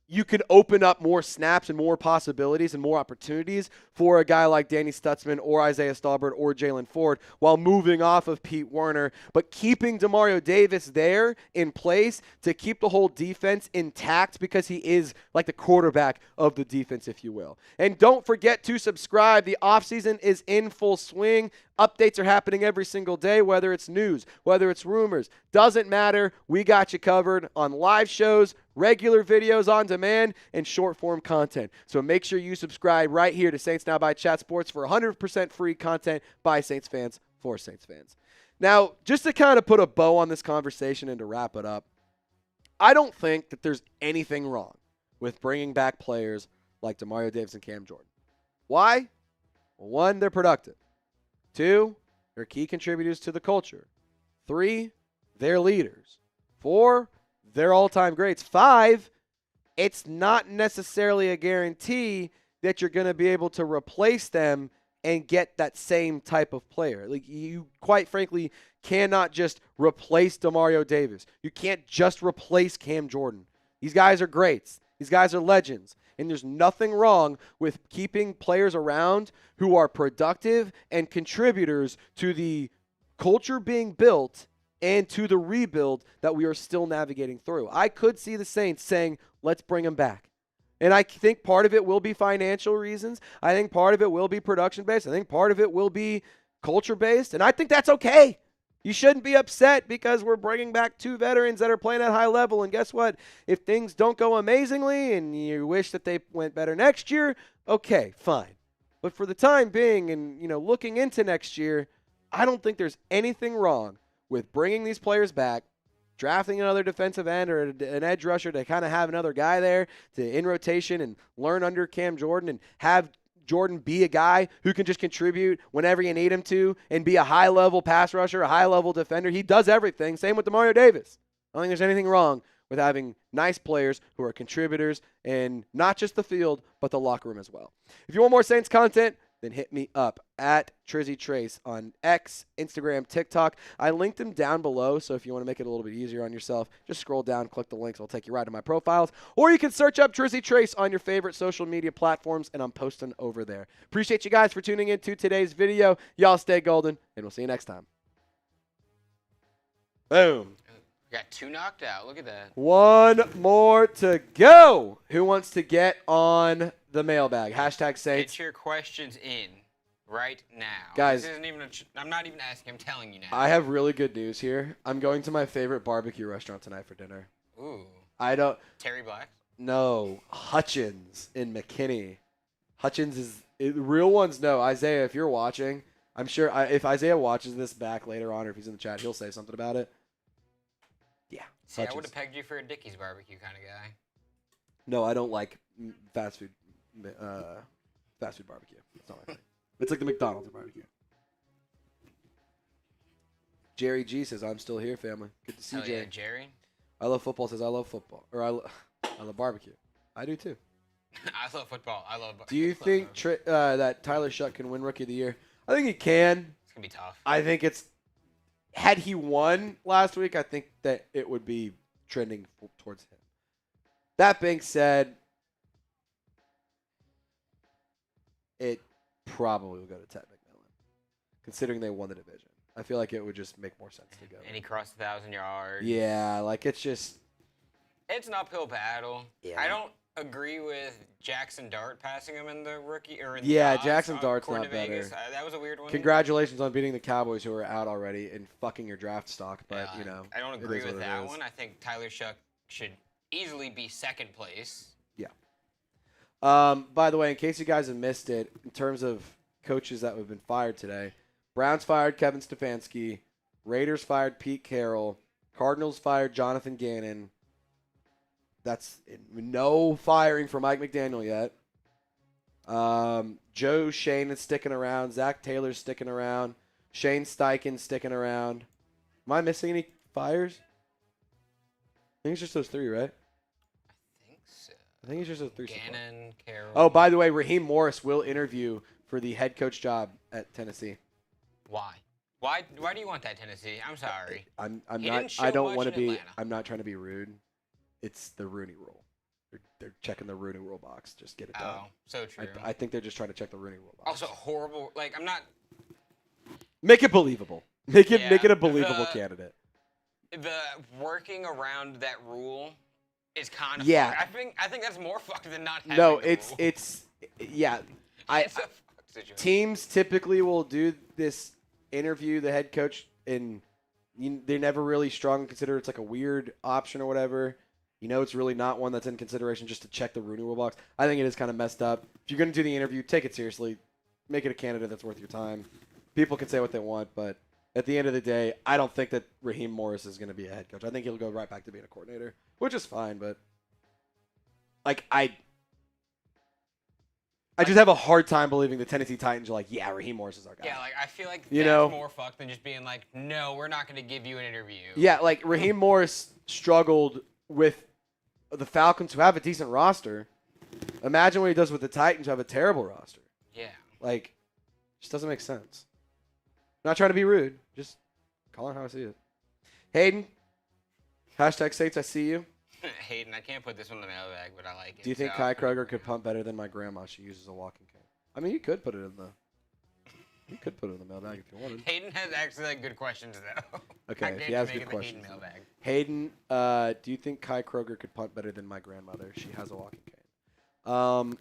you can open up more snaps and more possibilities and more opportunities for a guy like Danny Stutzman or Isaiah Stallbird or Jalen Ford while moving off of Pete Werner, but keeping Demario Davis there in place to keep the whole defense intact because he is like the quarterback of the defense, if you will. And don't forget to subscribe. The offseason is in full swing. Updates are happening every single day, whether it's news, whether it's rumors. Doesn't matter. We got you covered on live shows, regular videos on demand, and short-form content. So make sure you subscribe right here to Saints Now by Chat Sports for 100% free content by Saints fans for Saints fans. Now, just to kind of put a bow on this conversation and to wrap it up, I don't think that there's anything wrong with bringing back players like Demario Davis and Cam Jordan. Why? Well, 1, they're productive. 2, they're key contributors to the culture. 3, they're leaders. 4, they're all-time greats. 5, it's not necessarily a guarantee that you're going to be able to replace them and get that same type of player. Like, you quite frankly cannot just replace Demario Davis. You can't just replace Cam Jordan. These guys are greats. These guys are legends. And there's nothing wrong with keeping players around who are productive and contributors to the culture being built and to the rebuild that we are still navigating through. I could see the Saints saying, let's bring them back. And I think part of it will be financial reasons. I think part of it will be production-based. I think part of it will be culture-based. And I think that's okay. You shouldn't be upset because we're bringing back 2 veterans that are playing at a high level. And guess what? If things don't go amazingly and you wish that they went better next year, okay, fine. But for the time being and, looking into next year, I don't think there's anything wrong with bringing these players back, drafting another defensive end or an edge rusher to kind of have another guy there to in rotation and learn under Cam Jordan and have Jordan be a guy who can just contribute whenever you need him to and be a high-level pass rusher, a high-level defender. He does everything. Same with Demario Davis. I don't think there's anything wrong with having nice players who are contributors in not just the field, but the locker room as well. If you want more Saints content, then hit me up at Trizzy Trace on X, Instagram, TikTok. I linked them down below, so if you want to make it a little bit easier on yourself, just scroll down, click the links. It'll take you right to my profiles. Or you can search up Trizzy Trace on your favorite social media platforms, and I'm posting over there. Appreciate you guys for tuning in to today's video. Y'all stay golden, and we'll see you next time. Boom.
Got 2 knocked out. Look at that.
1 more to go. Who wants to get on the mailbag? Hashtag Saints.
Get your questions in right now.
Guys.
This isn't even I'm not even asking. I'm telling you now.
I have really good news here. I'm going to my favorite barbecue restaurant tonight for dinner.
Ooh. Terry Black?
No. Hutchins in McKinney. Hutchins is – real ones know. Isaiah, if you're watching, I'm sure if Isaiah watches this back later on or if he's in the chat, he'll say something about it. Yeah.
See, Hutchins. I would have pegged you for a Dickie's barbecue kind of guy.
No, I don't like fast food barbecue. That's not my thing. It's like the McDonald's barbecue. Jerry G says, I'm still here, family. Good to see you,
yeah, Jerry.
I love football says, I love football. Or I love barbecue. I do, too.
I love football. I love
Do you think that Tyler Shough can win Rookie of the Year? I think he can.
It's going to be tough.
I think it's – had he won last week, I think that it would be trending towards him. That being said, it probably will go to Ted McMillan. considering they won the division. I feel like it would just make more sense to go.
And he crossed 1,000 yards.
Yeah, like it's just.
It's an uphill battle.
Yeah.
I don't agree with Jackson Dart passing him in the rookie or in
Yeah,
the odds,
Jackson Dart's
according
not
to Vegas.
better.
That was a weird one.
Congratulations on beating the Cowboys, who are out already, and fucking your draft stock. But
I don't agree with that one. I think Tyler Shough should easily be second place.
Yeah. By the way, in case you guys have missed it, in terms of coaches that have been fired today, Browns fired Kevin Stefanski, Raiders fired Pete Carroll, Cardinals fired Jonathan Gannon. That's no firing for Mike McDaniel yet. Joe Shane is sticking around. Zach Taylor's sticking around. Shane Steichen's sticking around. Am I missing any fires? I think it's just those three, right?
I think so.
I think it's just those three.
Gannon, Carroll.
Oh, by the way, Raheem Morris will interview for the head coach job at Tennessee.
Why? Why do you want that, Tennessee? I'm sorry.
I'm
He
not.
didn't show
I don't
much
want to
in
be.
Atlanta.
I'm not trying to be rude. It's the Rooney Rule. They're checking the Rooney Rule box. Just get it done.
Oh, so true.
I think they're just trying to check the Rooney Rule box.
Also, horrible. Like, I'm not.
Make it believable. Make it
Yeah,
a believable candidate.
The working around that rule is kind of.
Yeah.
Fucked. I think that's more fucked than not having.
No,
the rule.
it's yeah.
It's a fucked situation.
Teams typically will do this interview the head coach, and they're never really strong and consider it's like a weird option or whatever. You know, it's really not one that's in consideration just to check the Rooney Rule box. I think it is kind of messed up. If you're going to do the interview, take it seriously. Make it a candidate that's worth your time. People can say what they want, but at the end of the day, I don't think that Raheem Morris is going to be a head coach. I think he'll go right back to being a coordinator, which is fine, but like I just have a hard time believing the Tennessee Titans are like, yeah, Raheem Morris is our guy.
Yeah, like I feel like
You
that's
know?
more fucked than just being like, no, we're not going to give you an interview.
Yeah, like Raheem Morris struggled with the Falcons, who have a decent roster. Imagine what he does with the Titans, who have a terrible roster.
Yeah.
Like, just doesn't make sense. Not trying to be rude, just calling how I see it. Hayden, hashtag Saints, I see you.
Hayden, I can't put this one in the mailbag, but I like it.
Do you think
so-
Kai Kroger could pump better than my grandma? She uses a walking cane. I mean, you could put it in the. You could put it in the mailbag if you wanted.
Hayden has actually like good questions though.
Okay,
I
if
can't
he has
make
good
it the
questions.
Hayden mailbag.
Hayden, do you think Kai Kroger could punt better than my grandmother? She has a walking cane.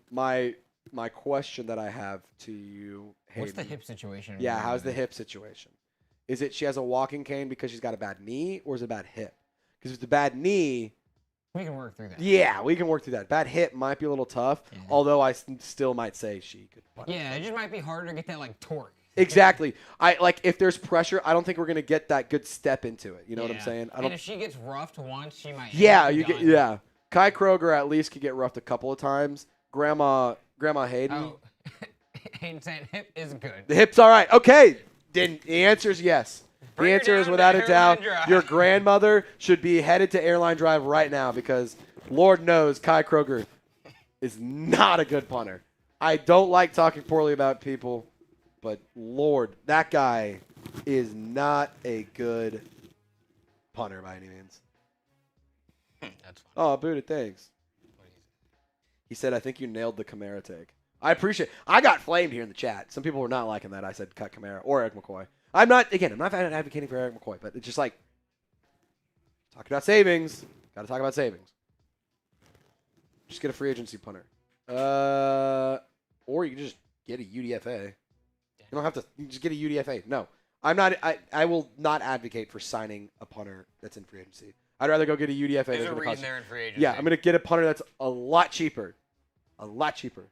My question that I have to you, Hayden.
What's the hip situation?
Yeah, how's the hip situation? Is it she has a walking cane because she's got a bad knee, or is it a bad hip? Because if it's a bad knee,
We can work through that.
yeah, we can work through that. Bad hip might be a little tough,
Yeah.
although I still might say she could punt.
Yeah, it just might be harder to get that like torque.
Exactly. I like if there's pressure, I don't think we're gonna get that good step into it. You know what I'm
Yeah.
saying? I
And
don't.
if she gets roughed once, she might.
Yeah,
be
you get
done.
yeah. Kai Kroger at least could get roughed a couple of times. Grandma Hayden,
Oh, Hayden saying hip is good.
the hip's all right. Okay, then the answer is yes. The
Bring her
answer is
down
without
to
a doubt,
Airline Drive.
your grandmother should be headed to Airline Drive right now because Lord knows Kai Kroger is not a good punter. I don't like talking poorly about people, but Lord, that guy is not a good punter by any means.
That's fine.
Oh, Buddha, thanks. He said, I think you nailed the Kamara take. I appreciate it. I got flamed here in the chat. Some people were not liking that I said cut Kamara or Eric McCoy. I'm not advocating for Eric McCoy, but it's just like, talk about savings. Got to talk about savings. Just get a free agency punter. Or you can just get a UDFA. You don't have to you just get a UDFA. No. I will not advocate for signing a punter that's in free agency. I'd rather go get a UDFA.
There's
that's
a
gonna
reason
cost you-
they're in free agency.
Yeah, I'm gonna get a punter that's a lot cheaper. A lot cheaper.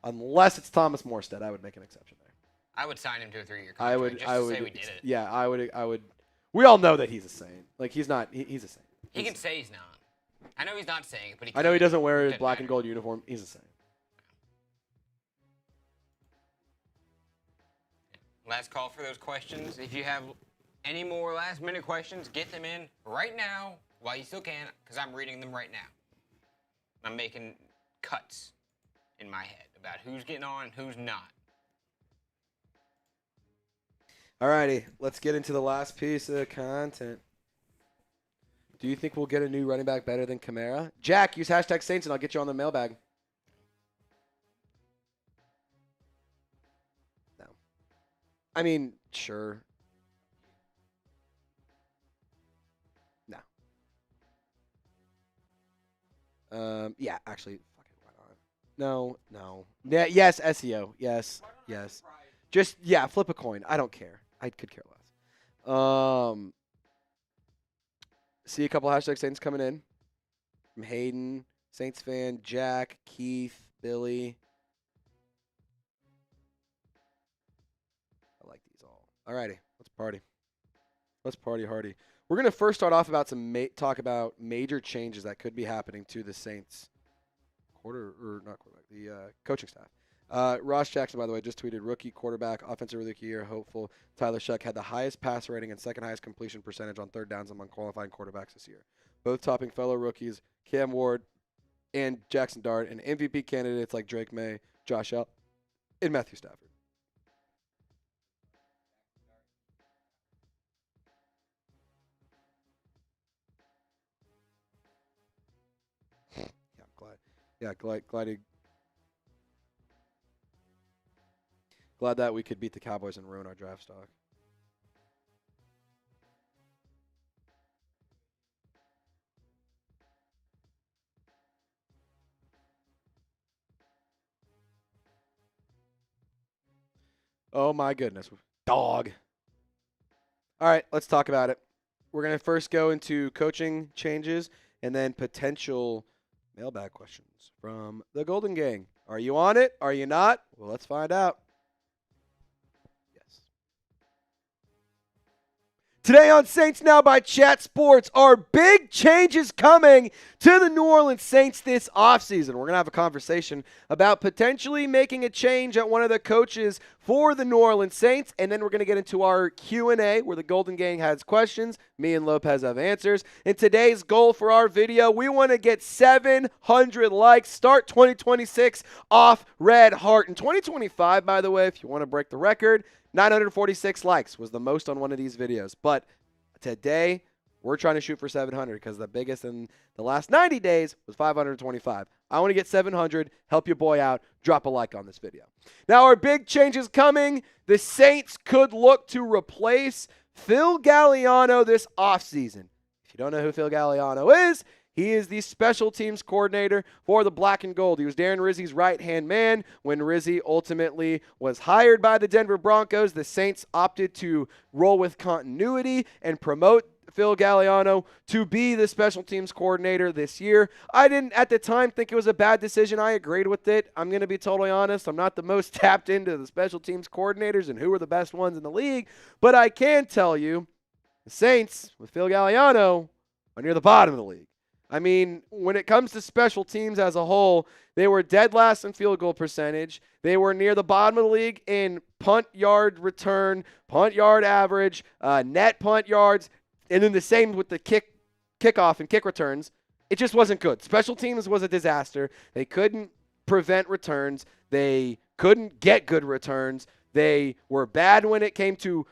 Unless it's Thomas Morstead, I would make an exception there.
I would sign him to a 3-year contract
I would.
just
I
to
would.
say we did it.
Yeah, I would. We all know that he's a saint. Like he's not. He's a saint.
He can say he's not. I know he's not saying it, but he
I know he
could.
doesn't wear his
Doesn't
black and
matter.
gold uniform. He's a saint.
Last call for those questions. If you have any more last-minute questions, get them in right now while you still can, because I'm reading them right now. I'm making cuts in my head about who's getting on and who's not.
Alrighty, let's get into the last piece of content. Do you think we'll get a new running back better than Kamara? Jack, use hashtag Saints and I'll get you on the mailbag. I mean, sure. No. Yeah, actually, fucking why not? No. Yeah, yes, SEO. Yes. Just flip a coin. I don't care. I could care less. See a couple hashtag Saints coming in from Hayden, Saints fan, Jack, Keith, Billy. I like these all. Alrighty, let's party. Let's party hardy. We're gonna first start off about talk about major changes that could be happening to the Saints the coaching staff. Ross Jackson, by the way, just tweeted rookie quarterback, offensive rookie of the year, hopeful. Tyler Shough had the highest pass rating and second highest completion percentage on third downs among qualifying quarterbacks this year. Both topping fellow rookies Cam Ward and Jackson Dart, and MVP candidates like Drake May, Josh Allen, and Matthew Stafford. Yeah, glad that we could beat the Cowboys and ruin our draft stock. Oh my goodness. Dog. All right, let's talk about it. We're going to first go into coaching changes and then potential mailbag questions from the Golden Gang. Are you on it? Are you not? Well, let's find out. Yes. Today on Saints Now by Chat Sports, are big changes coming to the New Orleans Saints this offseason. We're going to have a conversation about potentially making a change at one of the coaches for the New Orleans Saints, and then we're going to get into our Q&A where the Golden Gang has questions. Me and Lopez have answers. And today's goal for our video, we want to get 700 likes, start 2026 off red heart. In 2025, by the way, if you want to break the record, 946 likes was the most on one of these videos. But today, we're trying to shoot for 700 because the biggest in the last 90 days was 525. I want to get 700. Help your boy out. Drop a like on this video. Now, our big change is coming. The Saints could look to replace Phil Galliano this offseason. If you don't know who Phil Galliano is, he is the special teams coordinator for the Black and Gold. He was Darren Rizzi's right-hand man when Rizzi ultimately was hired by the Denver Broncos. The Saints opted to roll with continuity and promote Phil Galliano to be the special teams coordinator this year. I didn't at the time think it was a bad decision. I agreed with it. I'm going to be totally honest. I'm not the most tapped into the special teams coordinators and who are the best ones in the league, but I can tell you the Saints with Phil Galliano are near the bottom of the league. I mean, when it comes to special teams as a whole, they were dead last in field goal percentage. They were near the bottom of the league in punt yard return, punt yard average, net punt yards, and then the same with the kickoff and kick returns. It just wasn't good. Special teams was a disaster. They couldn't prevent returns. They couldn't get good returns. They were bad when it came to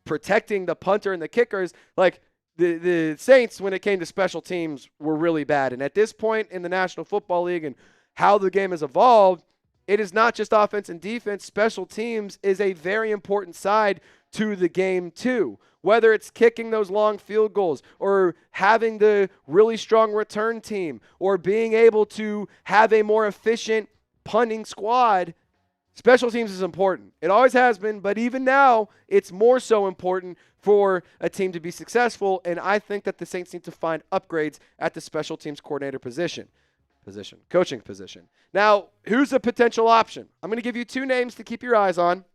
protecting the punter and the kickers. Like, the Saints, when it came to special teams, were really bad. And at this point in the National Football League and how the game has evolved, it is not just offense and defense. Special teams is a very important side to the game too. Whether it's kicking those long field goals or having the really strong return team or being able to have a more efficient punting squad, special teams is important. It always has been, but even now, it's more so important for a team to be successful, and I think that the Saints need to find upgrades at the special teams coordinator coaching position. Now, who's a potential option? I'm going to give you two names to keep your eyes on.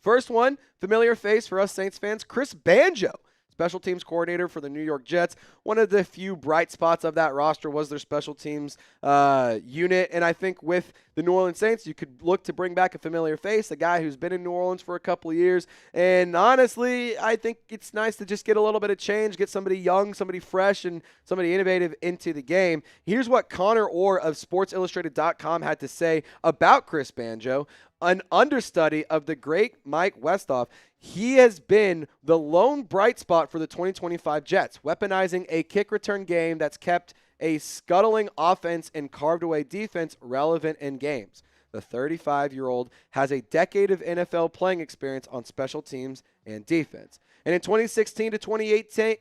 First one, familiar face for us Saints fans, Chris Banjo, special teams coordinator for the New York Jets. One of the few bright spots of that roster was their special teams unit. And I think with the New Orleans Saints, you could look to bring back a familiar face, a guy who's been in New Orleans for a couple of years. And honestly, I think it's nice to just get a little bit of change, get somebody young, somebody fresh, and somebody innovative into the game. Here's what Connor Orr of SportsIllustrated.com had to say about Chris Banjo. An understudy of the great Mike Westhoff, he has been the lone bright spot for the 2025 Jets, weaponizing a kick return game that's kept a scuttling offense and carved away defense relevant in games. The 35-year-old has a decade of NFL playing experience on special teams and defense. And in 2016 to 2018,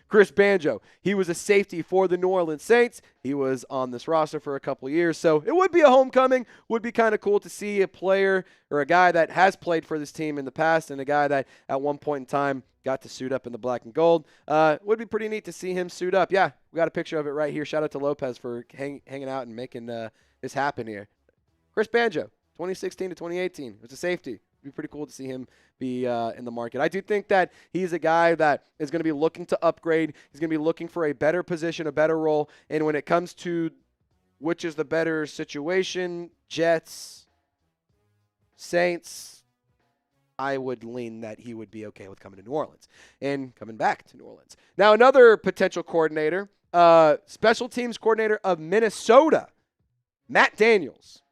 Chris Banjo, he was a safety for the New Orleans Saints. He was on this roster for a couple of years, so it would be a homecoming. Would be kind of cool to see a player or a guy that has played for this team in the past and a guy that at one point in time got to suit up in the black and gold. Would be pretty neat to see him suit up. Yeah, we got a picture of it right here. Shout out to Lopez for hanging out and making this happen here. Chris Banjo, 2016 to 2018. It was a safety. It'd be pretty cool to see him be in the market. I do think that he's a guy that is going to be looking to upgrade. He's going to be looking for a better position, a better role. And when it comes to which is the better situation, Jets, Saints, I would lean that he would be okay with coming to New Orleans and coming back to New Orleans. Now, another potential coordinator, special teams coordinator of Minnesota, Matt Daniels.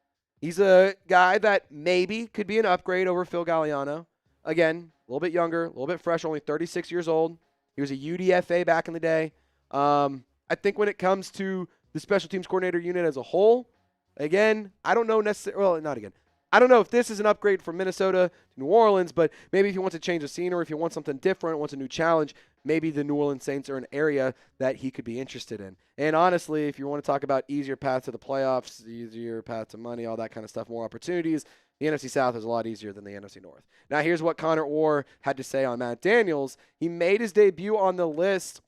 He's a guy that maybe could be an upgrade over Phil Galliano. Again, a little bit younger, a little bit fresh, only 36 years old. He was a UDFA back in the day. I think when it comes to the special teams coordinator unit as a whole, again, I don't know necessarily, well, not again. I don't know if this is an upgrade from Minnesota to New Orleans, but maybe if you want to change the scene or if you want something different, wants a new challenge, maybe the New Orleans Saints are an area that he could be interested in. And honestly, if you want to talk about easier path to the playoffs, easier path to money, all that kind of stuff, more opportunities, the NFC South is a lot easier than the NFC North. Now, here's what Connor Orr had to say on Matt Daniels. He made his debut on the list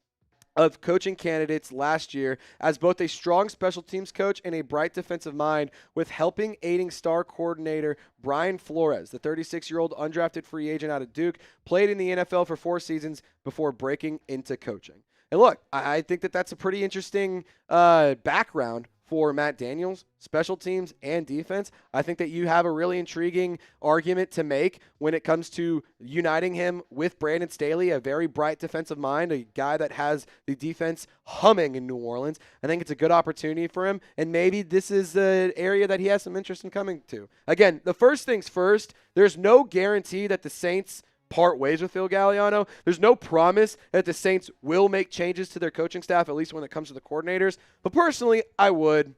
of coaching candidates last year as both a strong special teams coach and a bright defensive mind, with helping aiding star coordinator Brian Flores. The 36-year-old undrafted free agent out of Duke played in the NFL for 4 seasons before breaking into coaching. And look, I think that that's a pretty interesting background for Matt Daniels, special teams and defense. I think that you have a really intriguing argument to make when it comes to uniting him with Brandon Staley, a very bright defensive mind, a guy that has the defense humming in New Orleans. I think it's a good opportunity for him, and maybe this is the area that he has some interest in coming to. Again, the first things first, there's no guarantee that the Saints part ways with Phil Galliano. There's no promise that the Saints will make changes to their coaching staff, at least when it comes to the coordinators. But personally, I would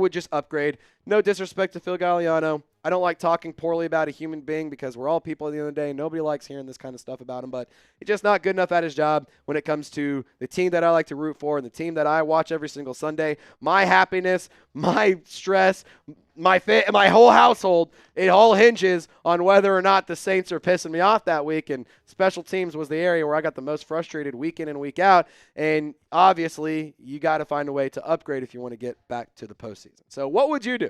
just upgrade. No disrespect to Phil Galliano. I don't like talking poorly about a human being because we're all people at the end of the day. Nobody likes hearing this kind of stuff about him, but he's just not good enough at his job when it comes to the team that I like to root for and the team that I watch every single Sunday. My happiness, my stress, my whole household, it all hinges on whether or not the Saints are pissing me off that week, and special teams was the area where I got the most frustrated week in and week out, and obviously you got to find a way to upgrade if you want to get back to the postseason. So what would you do?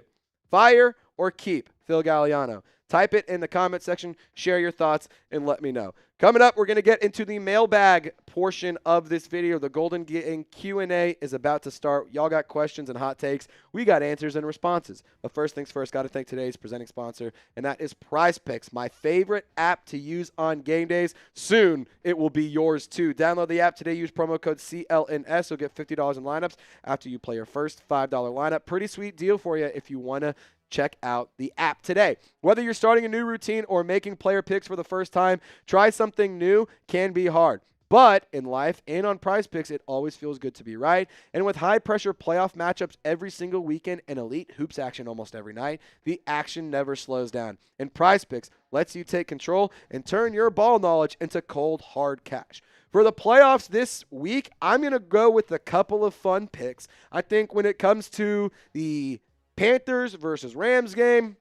Fire or keep Phil Galliano? Type it in the comment section, share your thoughts, and let me know. Coming up, we're going to get into the mailbag portion of this video. The Golden Gang Q&A is about to start. Y'all got questions and hot takes. We got answers and responses. But first things first, got to thank today's presenting sponsor, and that is Prize Picks, my favorite app to use on game days. Soon, it will be yours too. Download the app today. Use promo code CLNS. You'll get $50 in lineups after you play your first $5 lineup. Pretty sweet deal for you if you want to check out the app today. Whether you're starting a new routine or making player picks for the first time, try something new can be hard. But in life and on Prize Picks, it always feels good to be right. And with high-pressure playoff matchups every single weekend and elite hoops action almost every night, the action never slows down. And Prize Picks lets you take control and turn your ball knowledge into cold, hard cash. For the playoffs this week, I'm going to go with a couple of fun picks. I think when it comes to the Panthers versus Rams game,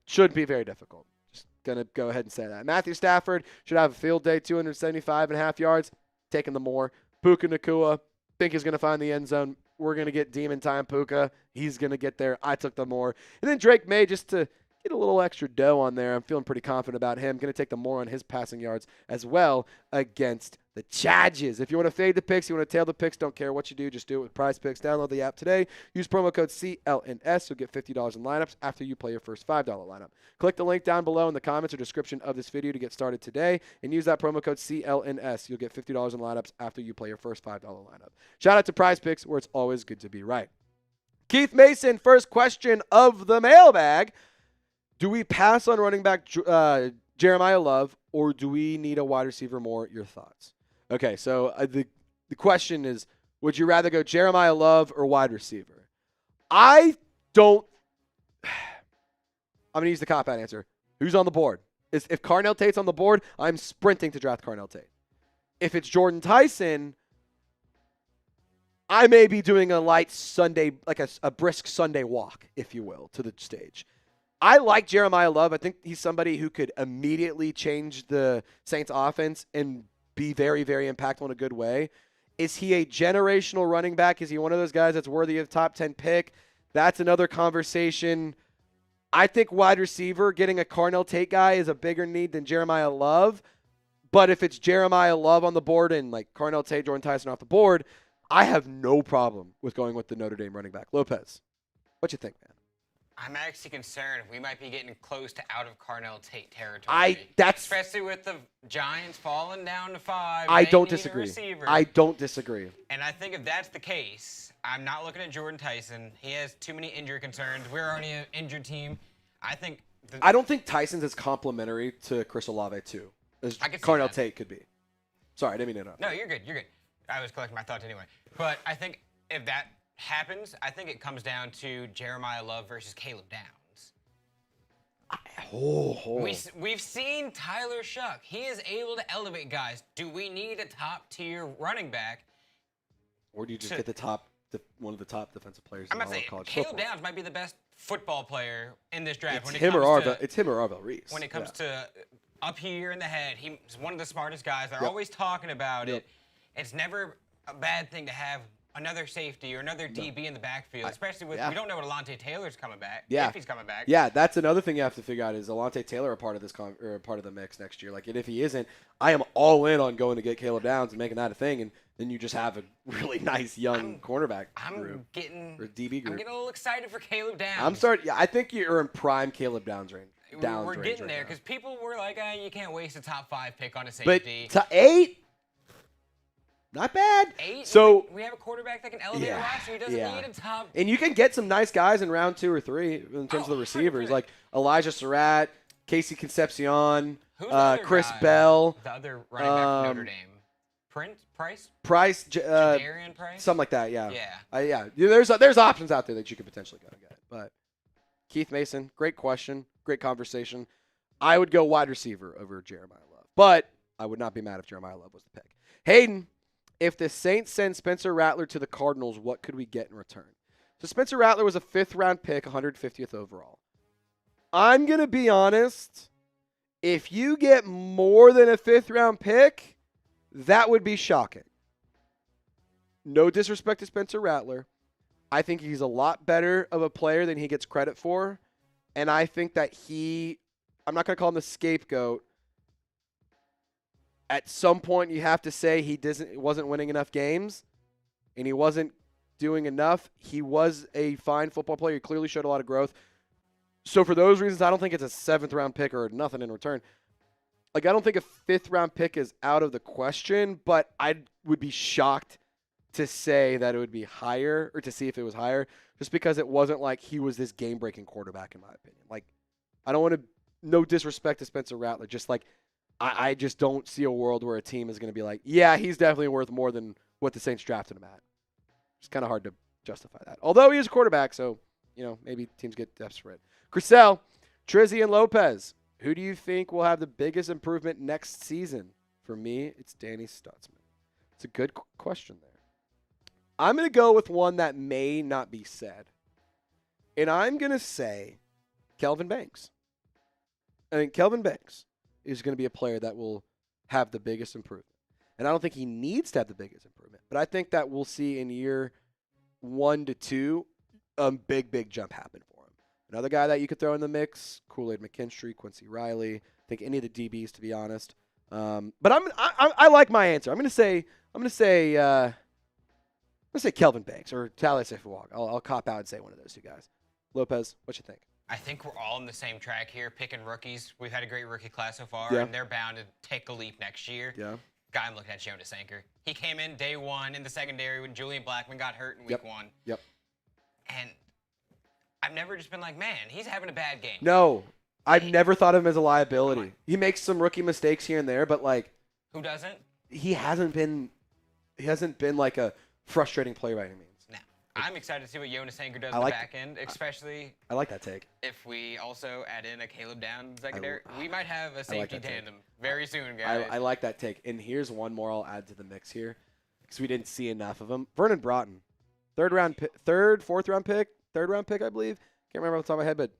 shouldn't be very difficult. Just going to go ahead and say that. Matthew Stafford should have a field day, 275.5 yards. Taking the more. Puka Nacua, think he's going to find the end zone. We're going to get demon time Puka. He's going to get there. I took the more. And then Drake May, just to get a little extra dough on there. I'm feeling pretty confident about him. Going to take the more on his passing yards as well against the Chargers. If you want to fade the picks, you want to tail the picks, don't care what you do, just do it with Prize Picks. Download the app today. Use promo code CLNS. You'll get $50 in lineups after you play your first $5 lineup. Click the link down below in the comments or description of this video to get started today and use that promo code CLNS. You'll get $50 in lineups after you play your first $5 lineup. Shout out to Prize Picks, where it's always good to be right. Keith Mason, first question of the mailbag. Do we pass on running back Jeremiah Love, or do we need a wide receiver more? Your thoughts? Okay, so the question is, would you rather go Jeremiah Love or wide receiver? I don't. I'm going to use the cop-out answer. Who's on the board? If Carnell Tate's on the board, I'm sprinting to draft Carnell Tate. If it's Jordan Tyson, I may be doing a light Sunday, like a brisk Sunday walk, if you will, to the stage. I like Jeremiah Love. I think he's somebody who could immediately change the Saints offense and be very, very impactful in a good way. Is he a generational running back? Is he one of those guys that's worthy of top 10 pick? That's another conversation. I think wide receiver, getting a Carnell Tate guy is a bigger need than Jeremiah Love. But if it's Jeremiah Love on the board and like Carnell Tate, Jordan Tyson off the board, I have no problem with going with the Notre Dame running back. Lopez, what you think, man?
I'm actually concerned we might be getting close to out of Carnell Tate territory. Especially with the Giants falling down to 5.
I don't disagree. I don't disagree.
And I think if that's the case, I'm not looking at Jordan Tyson. He has too many injury concerns. We're already an injured team. I
don't think Tyson's as complimentary to Chris Olave, too, as Carnell Tate could be. Sorry, I didn't mean to interrupt.
No, you're good. You're good. I was collecting my thoughts anyway. But I think if that happens, I think it comes down to Jeremiah Love versus Caleb Downs. We've seen Tyler Shough. He is able to elevate guys. Do we need a top-tier running back?
Or do you just get one of the top defensive players in all of college
Caleb
football?
Downs might be the best football player in this draft.
It's him or Arvell Reese.
When it comes to up here in the head, he's one of the smartest guys. They're always talking about it. It's never a bad thing to have another safety or another DB in the backfield, especially with we don't know what Alontae Taylor's coming back. If he's coming back.
Yeah, that's another thing you have to figure out is Alontae Taylor a part of this or a part of the mix next year. Like, and if he isn't, I am all in on going to get Caleb Downs and making that a thing, and then you just have a really nice young cornerback group or DB group.
I'm getting a little excited for Caleb Downs.
I'm starting. Yeah, I think you're in prime Caleb Downs range.
We're getting there because people were like, you can't waste a top 5 pick on a safety.
But to 8. Not bad.
8?
So
we have a quarterback that can elevate a roster. He doesn't need a top.
And you can get some nice guys in round 2 or 3 in terms of the receivers, 100%. Like Elijah Surratt, Casey Concepcion, Chris Bell.
The other running back from Notre Dame.
Price.
Jadarian Price?
Something like that, yeah. Yeah. There's options out there that you could potentially go get. But Keith Mason, great question, great conversation. I would go wide receiver over Jeremiah Love. But I would not be mad if Jeremiah Love was the pick. Hayden, if the Saints send Spencer Rattler to the Cardinals, what could we get in return? So Spencer Rattler was a 5th-round pick, 150th overall. I'm going to be honest. If you get more than a 5th-round pick, that would be shocking. No disrespect to Spencer Rattler. I think he's a lot better of a player than he gets credit for. And I think that I'm not going to call him the scapegoat. At some point, you have to say he wasn't winning enough games, and he wasn't doing enough. He was a fine football player. He clearly showed a lot of growth. So for those reasons, I don't think it's a 7th-round pick or nothing in return. Like, I don't think a 5th-round pick is out of the question, but I would be shocked to say that it would be higher or to see if it was higher just because it wasn't like he was this game-breaking quarterback, in my opinion. Like, I don't want to – no disrespect to Spencer Rattler, just like – I just don't see a world where a team is going to be like, yeah, he's definitely worth more than what the Saints drafted him at. It's kind of hard to justify that. Although he is a quarterback, so, maybe teams get desperate. Chriselle, Trizzy, and Lopez, who do you think will have the biggest improvement next season? For me, it's Danny Stutzman. It's a good question there. I'm going to go with one that may not be said. And I'm going to say Kelvin Banks. I think Kelvin Banks is going to be a player that will have the biggest improvement. And I don't think he needs to have the biggest improvement, but I think that we'll see in year 1 to 2 a big jump happen for him. Another guy that you could throw in the mix, Kool-Aid McKinstry, Quincy Riley, I think any of the DBs, to be honest. But I like my answer. I'm going to say Kelvin Banks or Talay Sefawag. I'll cop out and say one of those two guys. Lopez, what you think?
I think we're all on the same track here, picking rookies. We've had a great rookie class so far, and they're bound to take a leap next year.
Yeah.
Guy I'm looking at, Jonas Anchor. He came in day 1 in the secondary when Julian Blackman got hurt in week 1.
Yep.
And I've never just been like, man, he's having a bad game.
No, I've never thought of him as a liability. He makes some rookie mistakes here and there, but like,
who doesn't?
He hasn't been like a frustrating player by any means.
No. I'm excited to see what Jonas Hanger does
I
in the
like-
back end, especially
I like that take.
if we also add in a Caleb Down secondary. We might have a safety
that take.
tandem very soon, guys.
I like that take. And here's one more I'll add to the mix here because we didn't see enough of him. Vernon Broughton, fourth round pick, third round pick, I believe. Can't remember off the top of my head, but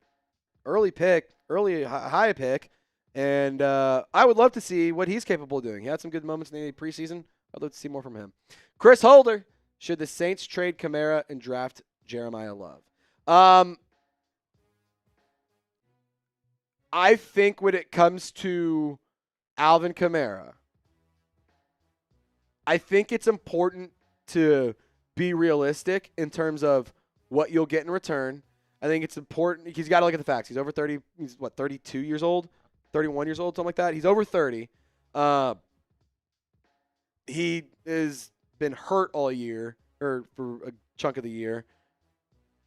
early high pick. And I would love to see what he's capable of doing. He had some good moments in the preseason. I'd love to see more from him. Chris Holder, should the Saints trade Kamara and draft Jeremiah Love? I think when it comes to Alvin Kamara, I think it's important to be realistic in terms of what you'll get in return. I think it's important because you got to look at the facts. He's over 30. He's 32 years old, 31 years old, something like that. He's over 30. He has been hurt all year or for a chunk of the year,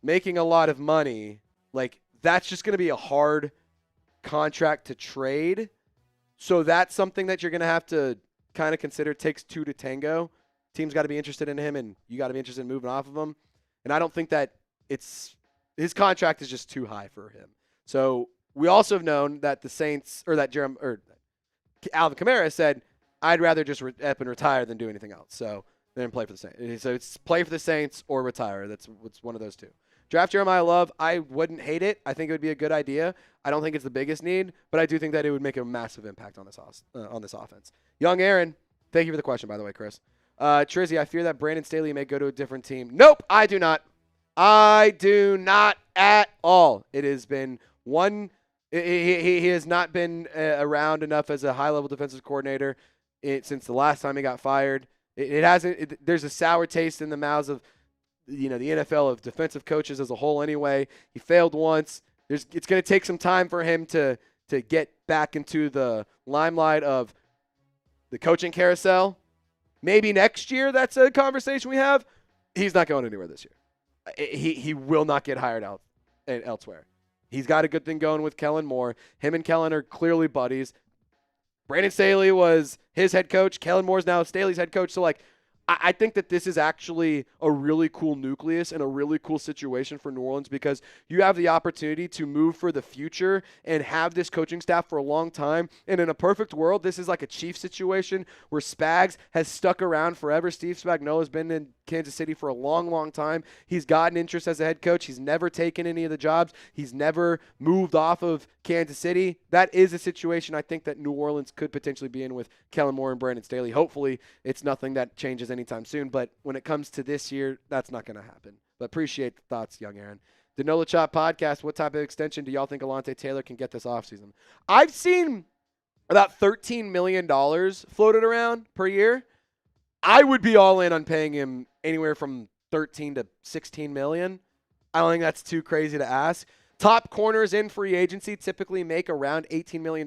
making a lot of money. Like, that's just going to be a hard contract to trade. So that's something that you're going to have to kind of consider. It takes two to tango. Team's got to be interested in him, and you got to be interested in moving off of him. And I don't think that his contract is just too high for him. So we also have known that the Saints or that Alvin Kamara said, I'd rather just up and retire than do anything else. So then play for the Saints. So it's play for the Saints or retire. That's one of those two. Draft Jeremiah Love, I wouldn't hate it. I think it would be a good idea. I don't think it's the biggest need, but I do think that it would make a massive impact on this offense. Young Aaron, thank you for the question, by the way, Chris. Trizzy, I fear that Brandon Staley may go to a different team. Nope, I do not. I do not at all. It has been he has not been around enough as a high-level defensive coordinator since the last time he got fired. There's a sour taste in the mouths of the NFL of defensive coaches as a whole anyway. He failed once. It's going to take some time for him to get back into the limelight of the coaching carousel. Maybe next year that's a conversation we have. He's not going anywhere this year. He will not get hired out elsewhere. He's got a good thing going with Kellen Moore. Him and Kellen are clearly buddies. Brandon Staley was his head coach. Kellen Moore's now Staley's head coach. So, I think that this is actually a really cool nucleus and a really cool situation for New Orleans because you have the opportunity to move for the future and have this coaching staff for a long time. And in a perfect world, this is like a Chiefs situation where Spags has stuck around forever. Steve Spagnuolo has been in Kansas City for a long, long time. He's gotten interest as a head coach. He's never taken any of the jobs. He's never moved off of Kansas City. That is a situation I think that New Orleans could potentially be in with Kellen Moore and Brandon Staley. Hopefully, it's nothing that changes anytime soon, but when it comes to this year, that's not going to happen. But appreciate the thoughts, young Aaron. The Nola Chop podcast, what type of extension do y'all think Alontae Taylor can get this offseason? I've seen about $13 million floated around per year. I would be all in on paying him anywhere from $13 to $16 million. I don't think that's too crazy to ask. Top corners in free agency typically make around $18 million.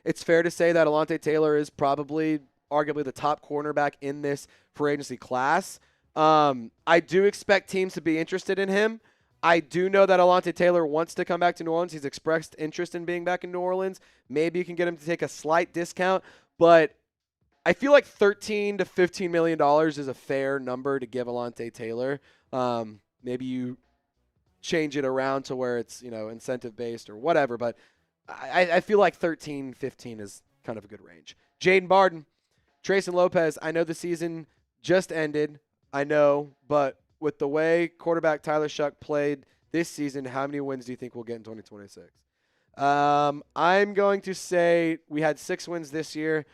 It's fair to say that Alontae Taylor is probably arguably the top cornerback in this free agency class. I do expect teams to be interested in him. I do know that Alontae Taylor wants to come back to New Orleans. He's expressed interest in being back in New Orleans. Maybe you can get him to take a slight discount, but I feel like $13 to $15 million is a fair number to give Alontae Taylor. Maybe you change it around to where it's, incentive-based or whatever, but I feel like 13, 15 is kind of a good range. Jaden Barden. Trayson Lopez, I know the season just ended. I know, but with the way quarterback Tyler Shough played this season, how many wins do you think we'll get in 2026? I'm going to say we had 6 wins this year.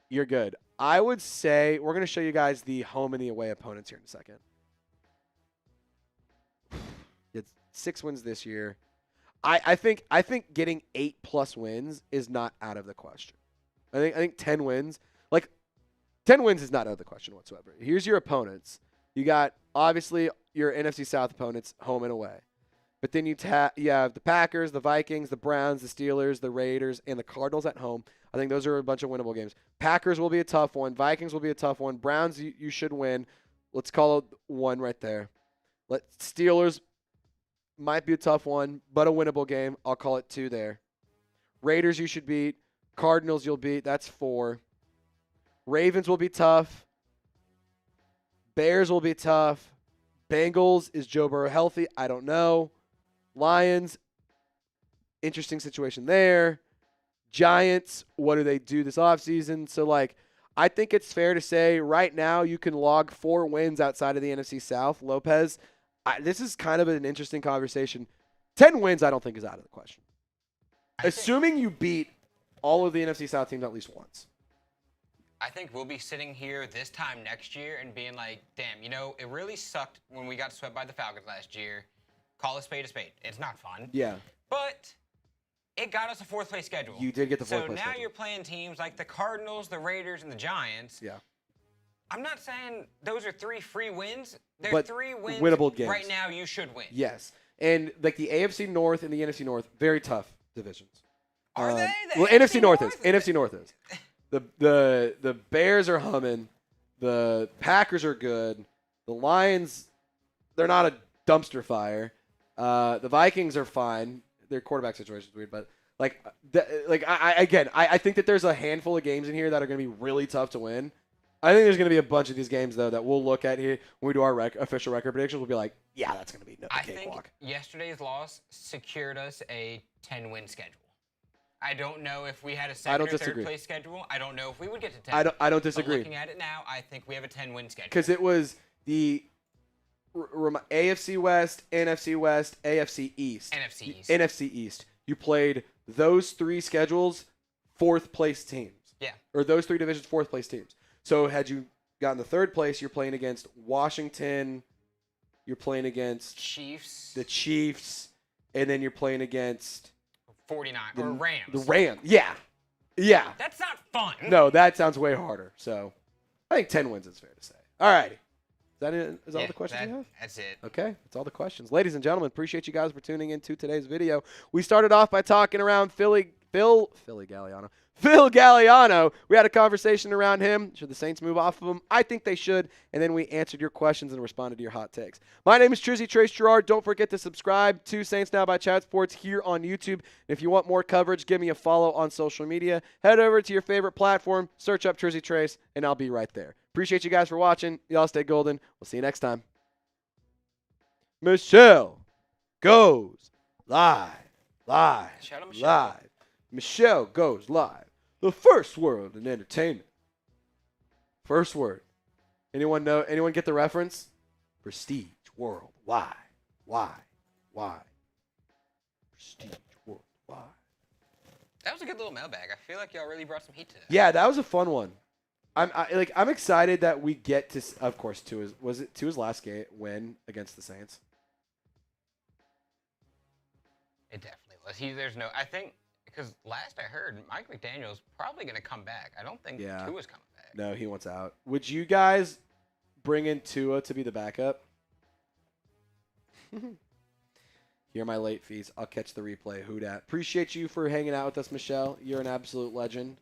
You're good. I would say we're going to show you guys the home and the away opponents here in a second. It's 6 wins this year. I think getting 8+ wins is not out of the question. I think 10 wins. 10 wins is not out of the question whatsoever. Here's your opponents. You got, obviously, your NFC South opponents, home and away. But then you have the Packers, the Vikings, the Browns, the Steelers, the Raiders, and the Cardinals at home. I think those are a bunch of winnable games. Packers will be a tough one. Vikings will be a tough one. Browns, you should win. Let's call it 1 right there. Steelers might be a tough one, but a winnable game. I'll call it 2 there. Raiders you should beat. Cardinals you'll beat. That's 4. Ravens will be tough. Bears will be tough. Bengals, is Joe Burrow healthy? I don't know. Lions, interesting situation there. Giants, what do they do this offseason? So, like, I think it's fair to say right now you can log 4 wins outside of the NFC South. Lopez, this is kind of an interesting conversation. 10 wins I don't think is out of the question. Assuming you beat all of the NFC South teams at least once.
I think we'll be sitting here this time next year and being like, damn, it really sucked when we got swept by the Falcons last year. Call a spade a spade. It's not fun.
Yeah.
But it got us a 4th place schedule.
You did get the 4th place schedule.
So now you're playing teams like the Cardinals, the Raiders, and the Giants.
Yeah.
I'm not saying those are 3 free wins. They're
but
3 wins
winnable games.
Right now you should win.
Yes. And like the AFC North and the NFC North, very tough divisions.
Are they?
Well, NFC North is. NFC North is. The Bears are humming. The Packers are good. The Lions, they're not a dumpster fire. The Vikings are fine. Their quarterback situation is weird, but I think that there's a handful of games in here that are going to be really tough to win. I think there's going to be a bunch of these games though that we'll look at here when we do our official record predictions. We'll be like, yeah, that's going to be no cakewalk.
I think yesterday's loss secured us a 10-win schedule. I don't know if we had a second or third place schedule. I don't know if we would get to 10.
I don't disagree.
But looking at it now, I think we have a 10-win schedule.
Because it was the AFC West, NFC West, AFC East. NFC East. You played those 3 schedules, 4th place teams.
Yeah.
Or those 3 divisions, 4th place teams. So had you gotten the 3rd place, you're playing against Washington. You're playing against
the
Chiefs. And then you're playing against
49 or Rams.
The Rams. Yeah. Yeah.
That's not fun.
No, that sounds way harder. So I think 10 wins is fair to say. All righty. Is all the questions you have?
That's it.
Okay, that's all the questions. Ladies and gentlemen, appreciate you guys for tuning in to today's video. We started off by talking around Phil Galliano. Phil Galliano. We had a conversation around him. Should the Saints move off of him? I think they should. And then we answered your questions and responded to your hot takes. My name is Trizzy Trace Girouard. Don't forget to subscribe to Saints Now by Chat Sports here on YouTube. And if you want more coverage, give me a follow on social media. Head over to your favorite platform, search up Trizzy Trace, and I'll be right there. Appreciate you guys for watching. Y'all stay golden. We'll see you next time. Michelle goes live.
Shout out Michelle.
Live. Michelle goes live. The first word in entertainment. First word. Anyone know? Anyone get the reference? Prestige World. Why? Prestige World. Why?
That was a good little mailbag. I feel like y'all really brought some heat to that.
Yeah, that was a fun one. I'm excited that we get to, of course, to his last game win against the Saints.
It definitely was. I think because last I heard, Mike McDaniel's probably going to come back. I don't think Tua's coming back.
No, he wants out. Would you guys bring in Tua to be the backup? Here are my late fees. I'll catch the replay. Who dat? Appreciate you for hanging out with us, Michelle. You're an absolute legend.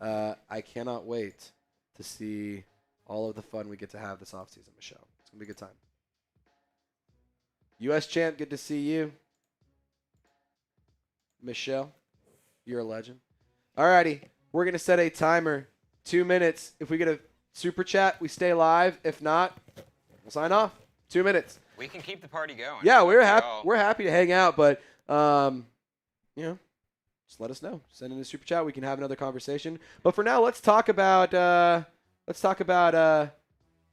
I cannot wait to see all of the fun we get to have this offseason, Michelle. It's going to be a good time. U.S. champ, good to see you. Michelle, you're a legend. All righty. We're going to set a timer. 2 minutes. If we get a super chat, we stay live. If not, we'll sign off. 2 minutes.
We can keep the party going.
Yeah, we're happy to hang out, but just let us know. Send in a super chat. We can have another conversation. But for now, let's talk about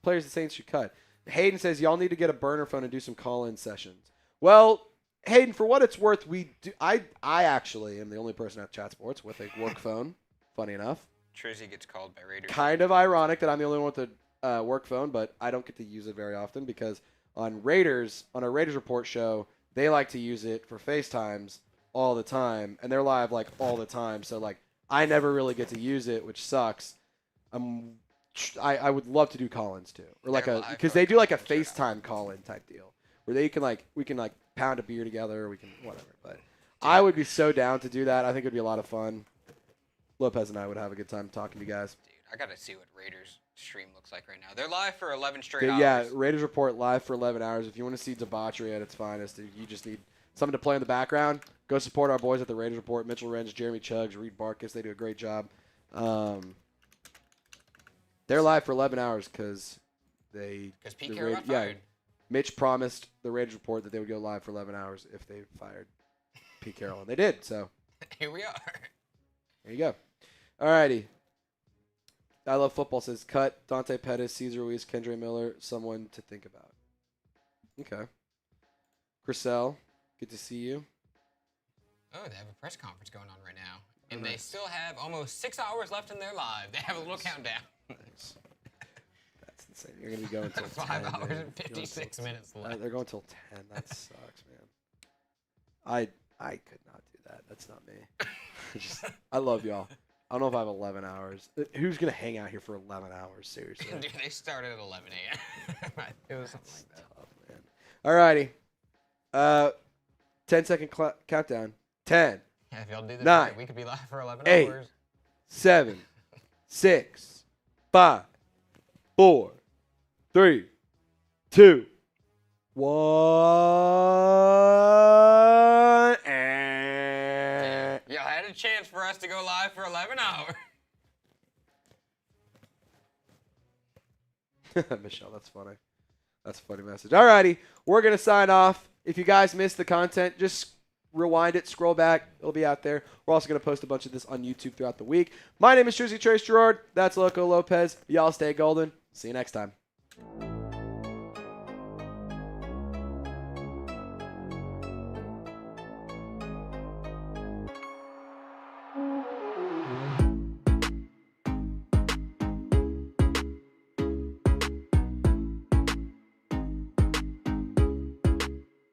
players the Saints should cut. Hayden says y'all need to get a burner phone and do some call-in sessions. Well, Hayden, for what it's worth, we do. I actually am the only person at Chat Sports with a work phone. Funny enough.
Trizzy gets called by Raiders.
Kind of ironic that I'm the only one with a work phone, but I don't get to use it very often because on our Raiders Report show, they like to use it for FaceTimes all the time, and they're live like all the time. So like I never really get to use it, which sucks. I would love to do call-ins too, or like because they do like a FaceTime call-in type deal where we can pound a beer together, or we can whatever. But I would be so down to do that. I think it'd be a lot of fun. Lopez and I would have a good time talking to you guys.
Dude, I gotta see what Raiders stream looks like right now. They're live for 11 straight hours.
Yeah, Raiders Report live for 11 hours. If you want to see debauchery at its finest, if you just need something to play in the background, go support our boys at the Raiders Report. Mitchell Renz, Jeremy Chuggs, Reed Barkus. They do a great job. They're live for 11 hours because
Pete Carroll got fired.
Mitch promised the Raiders report that they would go live for 11 hours if they fired Pete Carroll, and they did. So
Here we are.
there you go. All righty. I Love Football says, cut Dante Pettis, Cesar Ruiz, Kendre Miller, someone to think about. Okay. Chriselle, good to see you.
Oh, they have a press conference going on right now. And they still have almost 6 hours left in their live. They have a little countdown.
Nice. That's insane. You're going to be going until 10.
5 hours
man.
and 56 minutes left.
They're going until 10. That sucks, man. I could not do that. That's not me. I love y'all. I don't know if I have 11 hours. Who's going to hang out here for 11 hours? Seriously.
Dude, they started at 11 a.m. It was something like that.
Tough, man. All righty. 10-second countdown. 10,
Yeah, if y'all do this
9,
right, we could be live for 11
8,
hours.
7, 6, 5, 4, 3, 2, 1. And
Y'all had a chance for us to go live for 11 hours.
Michelle, that's funny. That's a funny message. All righty. We're going to sign off. If you guys missed the content, just rewind it, scroll back. It'll be out there. We're also going to post a bunch of this on YouTube throughout the week. My name is Trizzy Trace Girouard. That's Loco Lopez. Y'all stay golden. See you next time.